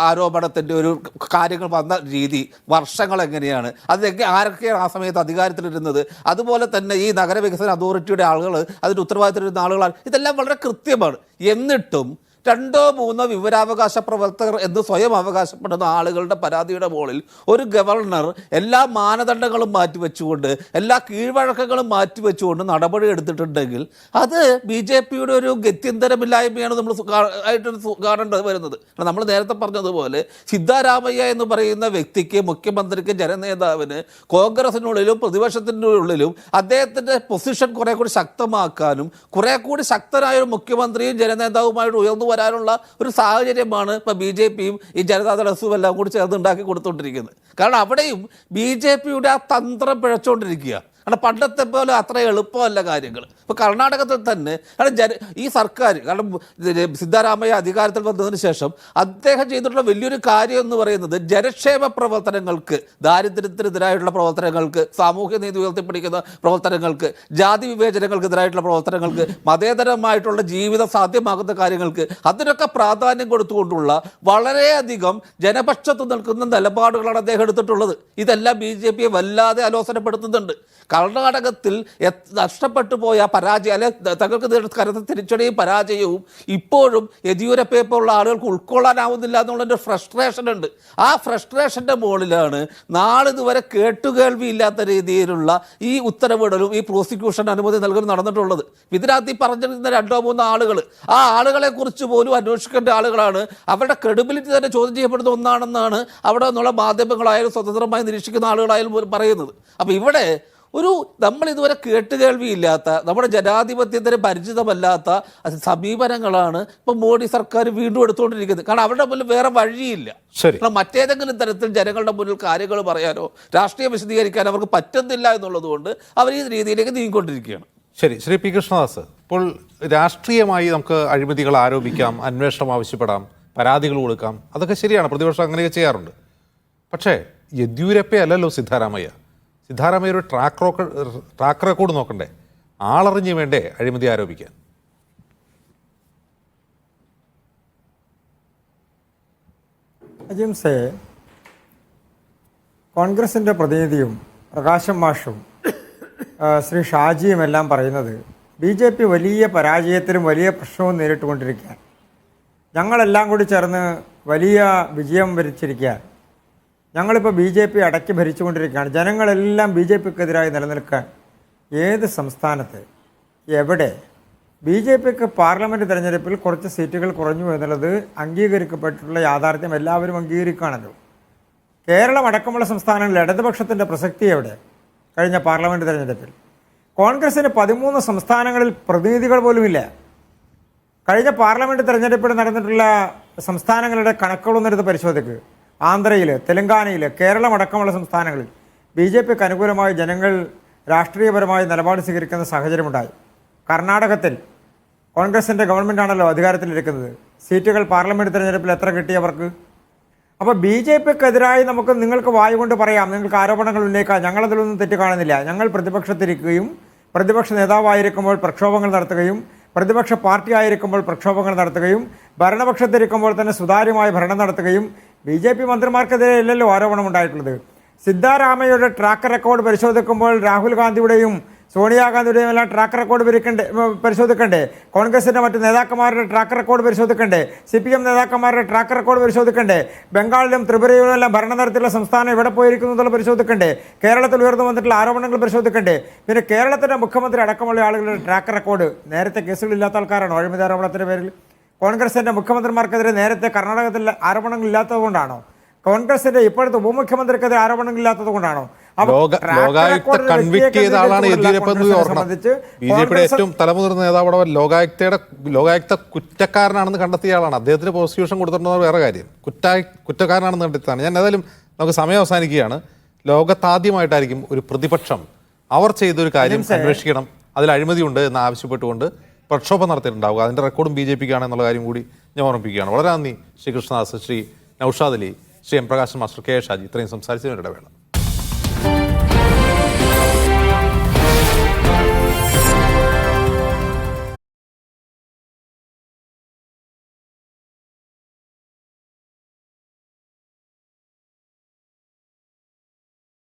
ആരോപണത്തിൻ്റെ ഒരു കാര്യങ്ങൾ വന്ന രീതി, വർഷങ്ങൾ എങ്ങനെയാണ്, ആരൊക്കെയാണ് ആ സമയത്ത് അധികാരത്തിലിരുന്നത്, അതുപോലെ തന്നെ ഈ നഗരവികസന അതോറിറ്റിയുടെ ആളുകൾ അതിൻ്റെ ഉത്തരവാദിത്തത്തിലിരുന്ന ആളുകളാണ്. ഇതെല്ലാം വളരെ കൃത്യമാണ്. എന്നിട്ടും 2 or 3 വിവരാവകാശ പ്രവർത്തകർ എന്ന് സ്വയം അവകാശപ്പെടുന്ന ആളുകളുടെ പരാതിയുടെ മുകളിൽ ഒരു ഗവർണർ എല്ലാ മാനദണ്ഡങ്ങളും മാറ്റിവെച്ചുകൊണ്ട്, എല്ലാ കീഴ്വഴക്കങ്ങളും മാറ്റിവെച്ചുകൊണ്ട് നടപടി എടുത്തിട്ടുണ്ടെങ്കിൽ അത് ബി ജെ പിയുടെ ഒരു ഗത്യന്തരമില്ലായ്മയാണ് നമ്മൾ ആയിട്ട് കാണേണ്ടത് വരുന്നത്. നമ്മൾ നേരത്തെ പറഞ്ഞതുപോലെ സിദ്ധാരാമയ്യ എന്ന് പറയുന്ന വ്യക്തിക്ക്, മുഖ്യമന്ത്രിക്ക്, ജനനേതാവിന് കോൺഗ്രസിനുള്ളിലും പ്രതിപക്ഷത്തിൻ്റെ ഉള്ളിലും അദ്ദേഹത്തിൻ്റെ പൊസിഷൻ കുറെ കൂടി ശക്തമാക്കാനും കുറെ കൂടി ശക്തനായ ഒരു മുഖ്യമന്ത്രിയും ജനനേതാവുമായിട്ട് ഉയർന്നു വരാനുള്ള ഒരു സാഹചര്യമാണ് ഇപ്പോൾ ബി ജെ പിയും ഈ ജനതാദൾ എസും എല്ലാം കൂടി ചേർന്ന് ഉണ്ടാക്കി കൊടുത്തുകൊണ്ടിരിക്കുന്നത്. കാരണം അവിടെയും ബി ജെ പിയുടെ ആ തന്ത്രം പിഴച്ചുകൊണ്ടിരിക്കുക. കാരണം പണ്ടത്തെ പോലെ അത്ര എളുപ്പമല്ല കാര്യങ്ങൾ. ഇപ്പോൾ കർണാടകത്തിൽ തന്നെ ഈ സർക്കാർ, കാരണം സിദ്ധാരാമയ്യ അധികാരത്തിൽ വന്നതിന് ശേഷം അദ്ദേഹം ചെയ്തിട്ടുള്ള വലിയൊരു കാര്യം എന്ന് പറയുന്നത് ജനക്ഷേമ പ്രവർത്തനങ്ങൾക്ക്, ദാരിദ്ര്യത്തിനെതിരായിട്ടുള്ള പ്രവർത്തനങ്ങൾക്ക്, സാമൂഹ്യ നീതി ഉയർത്തിപ്പിടിക്കുന്ന പ്രവർത്തനങ്ങൾക്ക്, ജാതി വിവേചനങ്ങൾക്കെതിരായിട്ടുള്ള പ്രവർത്തനങ്ങൾക്ക്, മതേതരമായിട്ടുള്ള ജീവിതം സാധ്യമാകുന്ന കാര്യങ്ങൾക്ക് അതിനൊക്കെ പ്രാധാന്യം കൊടുത്തുകൊണ്ടുള്ള വളരെയധികം ജനപക്ഷത്ത് നിൽക്കുന്ന നിലപാടുകളാണ് അദ്ദേഹം എടുത്തിട്ടുള്ളത്. ഇതെല്ലാം ബി ജെ പിയെ വല്ലാതെ ആലോചനപ്പെടുത്തുന്നുണ്ട്. കർണാടകത്തിൽ നഷ്ടപ്പെട്ടു പോയ പരാജയം, അല്ലെ തങ്ങൾക്ക് കരുത്ത തിരിച്ചടിയും പരാജയവും ഇപ്പോഴും യെദ്യൂരപ്പയെ പോലുള്ള ആളുകൾക്ക് ഉൾക്കൊള്ളാനാവുന്നില്ല എന്നുള്ളൊരു ഫ്രസ്ട്രേഷൻ ഉണ്ട്. ആ ഫ്രസ്ട്രേഷൻ്റെ മുകളിലാണ് നാളിതുവരെ കേട്ടുകേൾവിയില്ലാത്ത രീതിയിലുള്ള ഈ ഉത്തരവിടലും ഈ പ്രോസിക്യൂഷൻ അനുമതി നൽകലും നടന്നിട്ടുള്ളത്. ഇതിനകത്ത് ഈ പറഞ്ഞിരുന്ന 2 or 3 ആളുകൾ, ആ ആളുകളെ കുറിച്ച് പോലും അന്വേഷിക്കേണ്ട ആളുകളാണ്. അവരുടെ ക്രെഡിബിലിറ്റി തന്നെ ചോദ്യം ചെയ്യപ്പെടുന്ന ഒന്നാണെന്നാണ് അവിടെ നിന്നുള്ള മാധ്യമങ്ങളായാലും സ്വതന്ത്രമായി നിരീക്ഷിക്കുന്ന ആളുകളായാലും പോലും പറയുന്നത്. അപ്പോൾ ഇവിടെ നമ്മൾ ഇതുവരെ കേട്ടുകേൾവിയില്ലാത്ത, നമ്മുടെ ജനാധിപത്യത്തിന് പരിചിതമല്ലാത്ത സമീപനങ്ങളാണ് ഇപ്പം മോഡി സർക്കാർ വീണ്ടും എടുത്തുകൊണ്ടിരിക്കുന്നത്. കാരണം അവരുടെ മുന്നിൽ വേറെ വഴിയില്ല. കാരണം മറ്റേതെങ്കിലും തരത്തിൽ ജനങ്ങളുടെ മുന്നിൽ കാര്യങ്ങൾ പറയാനോ രാഷ്ട്രീയം വിശദീകരിക്കാനോ അവർക്ക് പറ്റുന്നില്ല എന്നുള്ളത് കൊണ്ട് അവർ ഈ രീതിയിലേക്ക് നീങ്ങിക്കൊണ്ടിരിക്കുകയാണ്. ശരി, ശ്രീ പി കൃഷ്ണദാസ്, ഇപ്പോൾ രാഷ്ട്രീയമായി നമുക്ക് അഴിമതികൾ ആരോപിക്കാം, അന്വേഷണം ആവശ്യപ്പെടാം, പരാതികൾ കൊടുക്കാം, അതൊക്കെ ശരിയാണ്, പ്രതിപക്ഷം അങ്ങനെയൊക്കെ ചെയ്യാറുണ്ട്. പക്ഷേ യെദ്യൂരപ്പയല്ലല്ലോ സിദ്ധാരാമയ്യ. സിദ്ധാരാമയ്യ ഒരു ട്രാക്ക് റെക്കോർഡ് നോക്കണ്ടേ? ആളറിഞ്ഞ് വേണ്ടേ അഴിമതി ആരോപിക്കാൻ? അജിംസെ, കോൺഗ്രസിൻ്റെ പ്രതിനിധിയും പ്രകാശം മാഷും ശ്രീ ഷാജിയും എല്ലാം പറയുന്നത് ബി ജെ പി വലിയ പരാജയത്തിലും വലിയ പ്രശ്നവും നേരിട്ടുകൊണ്ടിരിക്കാൻ, ഞങ്ങളെല്ലാം കൂടി ചേർന്ന് വലിയ വിജയം വരിച്ചിരിക്കാൻ, ഞങ്ങളിപ്പോൾ ബി ജെ പി അടക്കി ഭരിച്ചുകൊണ്ടിരിക്കുകയാണ്, ജനങ്ങളെല്ലാം ബി ജെ പിക്കെതിരായി നിലനിൽക്കാൻ. ഏത് സംസ്ഥാനത്ത്, എവിടെ? ബി ജെ പിക്ക് പാർലമെൻറ്റ് തിരഞ്ഞെടുപ്പിൽ കുറച്ച് സീറ്റുകൾ കുറഞ്ഞു എന്നുള്ളത് അംഗീകരിക്കപ്പെട്ടിട്ടുള്ള യാഥാർത്ഥ്യം എല്ലാവരും അംഗീകരിക്കുകയാണല്ലോ. കേരളം അടക്കമുള്ള സംസ്ഥാനങ്ങളിൽ ഇടതുപക്ഷത്തിൻ്റെ പ്രസക്തി എവിടെ? കഴിഞ്ഞ പാർലമെൻറ്റ് തിരഞ്ഞെടുപ്പിൽ കോൺഗ്രസിന് 13 സംസ്ഥാനങ്ങളിൽ പ്രതിനിധികൾ പോലുമില്ല. കഴിഞ്ഞ പാർലമെൻറ്റ് തിരഞ്ഞെടുപ്പിൽ നടന്നിട്ടുള്ള സംസ്ഥാനങ്ങളുടെ കണക്കുകളൊന്നെടുത്ത് പരിശോധിക്കുക. ആന്ധ്രയിൽ, തെലങ്കാനയിൽ, കേരളം അടക്കമുള്ള സംസ്ഥാനങ്ങളിൽ ബി ജെ പിക്ക് അനുകൂലമായി ജനങ്ങൾ രാഷ്ട്രീയപരമായി നിലപാട് സ്വീകരിക്കുന്ന സാഹചര്യമുണ്ടായി. കർണാടകത്തിൽ കോൺഗ്രസിൻ്റെ ഗവൺമെൻറ്റാണല്ലോ അധികാരത്തിലിരിക്കുന്നത്. സീറ്റുകൾ പാർലമെൻറ്റ് തിരഞ്ഞെടുപ്പിൽ എത്ര കിട്ടിയവർക്ക്? അപ്പോൾ BJPക്കെതിരായി നിങ്ങൾക്ക് വായു കൊണ്ട് പറയാം, നിങ്ങൾക്ക് ആരോപണങ്ങൾ ഉന്നയിക്കാം, ഞങ്ങളതിലൊന്നും തെറ്റ് കാണുന്നില്ല. ഞങ്ങൾ പ്രതിപക്ഷത്തിരിക്കുകയും പ്രതിപക്ഷ നേതാവായിരിക്കുമ്പോൾ പ്രക്ഷോഭങ്ങൾ നടത്തുകയും പ്രതിപക്ഷ പാർട്ടി ആയിരിക്കുമ്പോൾ പ്രക്ഷോഭങ്ങൾ നടത്തുകയും ഭരണപക്ഷത്തിരിക്കുമ്പോൾ തന്നെ സുതാര്യമായ ഭരണം നടത്തുകയും BJP മന്ത്രിമാർക്കെതിരെ അല്ലല്ലോ ആരോപണം ഉണ്ടായിട്ടുള്ളത്. സിദ്ധാരാമയ്യയുടെ ട്രാക്ക് റെക്കോർഡ് പരിശോധിക്കുമ്പോൾ രാഹുൽ ഗാന്ധിയുടെയും സോണിയാഗാന്ധിയുടെയും എല്ലാം ട്രാക്ക് റെക്കോർഡ് പരിശോധിക്കണ്ടേ? കോൺഗ്രസിൻ്റെ മറ്റ് നേതാക്കന്മാരുടെ ട്രാക്ക് റെക്കോർഡ് പരിശോധിക്കണ്ടേ? CPM നേതാക്കന്മാരുടെ ട്രാക്ക് റെക്കോർഡ് പരിശോധിക്കണ്ടേ? ബംഗാളിലും ത്രിപുരയിലും എല്ലാം ഭരണം നടത്തിയുള്ള സംസ്ഥാനം എവിടെ പോയിരിക്കുന്നു എന്നുള്ള പരിശോധിക്കണ്ടേ? കേരളത്തിൽ ഉയർന്നു വന്നിട്ടുള്ള ആരോപണങ്ങൾ പരിശോധിക്കണ്ടേ? പിന്നെ കേരളത്തിൻ്റെ മുഖ്യമന്ത്രി അടക്കമുള്ള ആളുകളുടെ ട്രാക്ക് റെക്കോർഡ്, നേരത്തെ കേസുകളില്ലാത്ത ആൾക്കാരാണോ അഴിമതി ആരോപണത്തിൻ്റെ പേരിൽ? കോൺഗ്രസിൻ്റെ മുഖ്യമന്ത്രിമാർക്കെതിരെ നേരത്തെ കർണാടകത്തിൽ ആരോപണങ്ങൾ ഇല്ലാത്തതുകൊണ്ടാണോ? കോൺഗ്രസിന്റെ ഇപ്പോഴത്തെ ഉപമുഖ്യമന്ത്രിക്കെതിരെ ആരോപണങ്ങൾ ഇല്ലാത്തത് കൊണ്ടാണോ? ലോകായുക്ത കൺവിക്ട് ചെയ്ത ആളാണ് യെദ്യൂരപ്പ എന്ന് ഓർക്കണം. BJPയുടെ ഏറ്റവും തലമുതിർന്ന നേതാവ് ലോകായുക്ത കുറ്റക്കാരനാണെന്ന് കണ്ടെത്തിയ ആളാണ്. അദ്ദേഹത്തിന് പ്രോസിക്യൂഷൻ കൊടുത്തിട്ടുണ്ടെന്ന് വേറെ കാര്യം. കുറ്റക്കാരനാണെന്ന് കണ്ടെത്തിയതാണ്. ഞാൻ ഏതായാലും നമുക്ക് സമയം അവസാനിക്കുകയാണ്. ലോകത്താദ്യമായിട്ടായിരിക്കും ഒരു പ്രതിപക്ഷം അവർ ചെയ്തൊരു കാര്യം അന്വേഷിക്കണം, അതിൽ അഴിമതിയുണ്ട് എന്ന് ആവശ്യപ്പെട്ടുകൊണ്ട് പ്രക്ഷോഭം നടത്തിയിട്ടുണ്ടാവുക. അതിന്റെ റെക്കോർഡും BJPക്കാണ് എന്നുള്ള കാര്യം കൂടി ഞാൻ ഓർമ്മിപ്പിക്കുകയാണ്. വളരെ നന്ദി Shri Krishnadas, Shri Noushad Ali, Shri M Prakashan master, KA Shaji, ഇത്രയും സംസാരിച്ചതിന് ഇടവേള.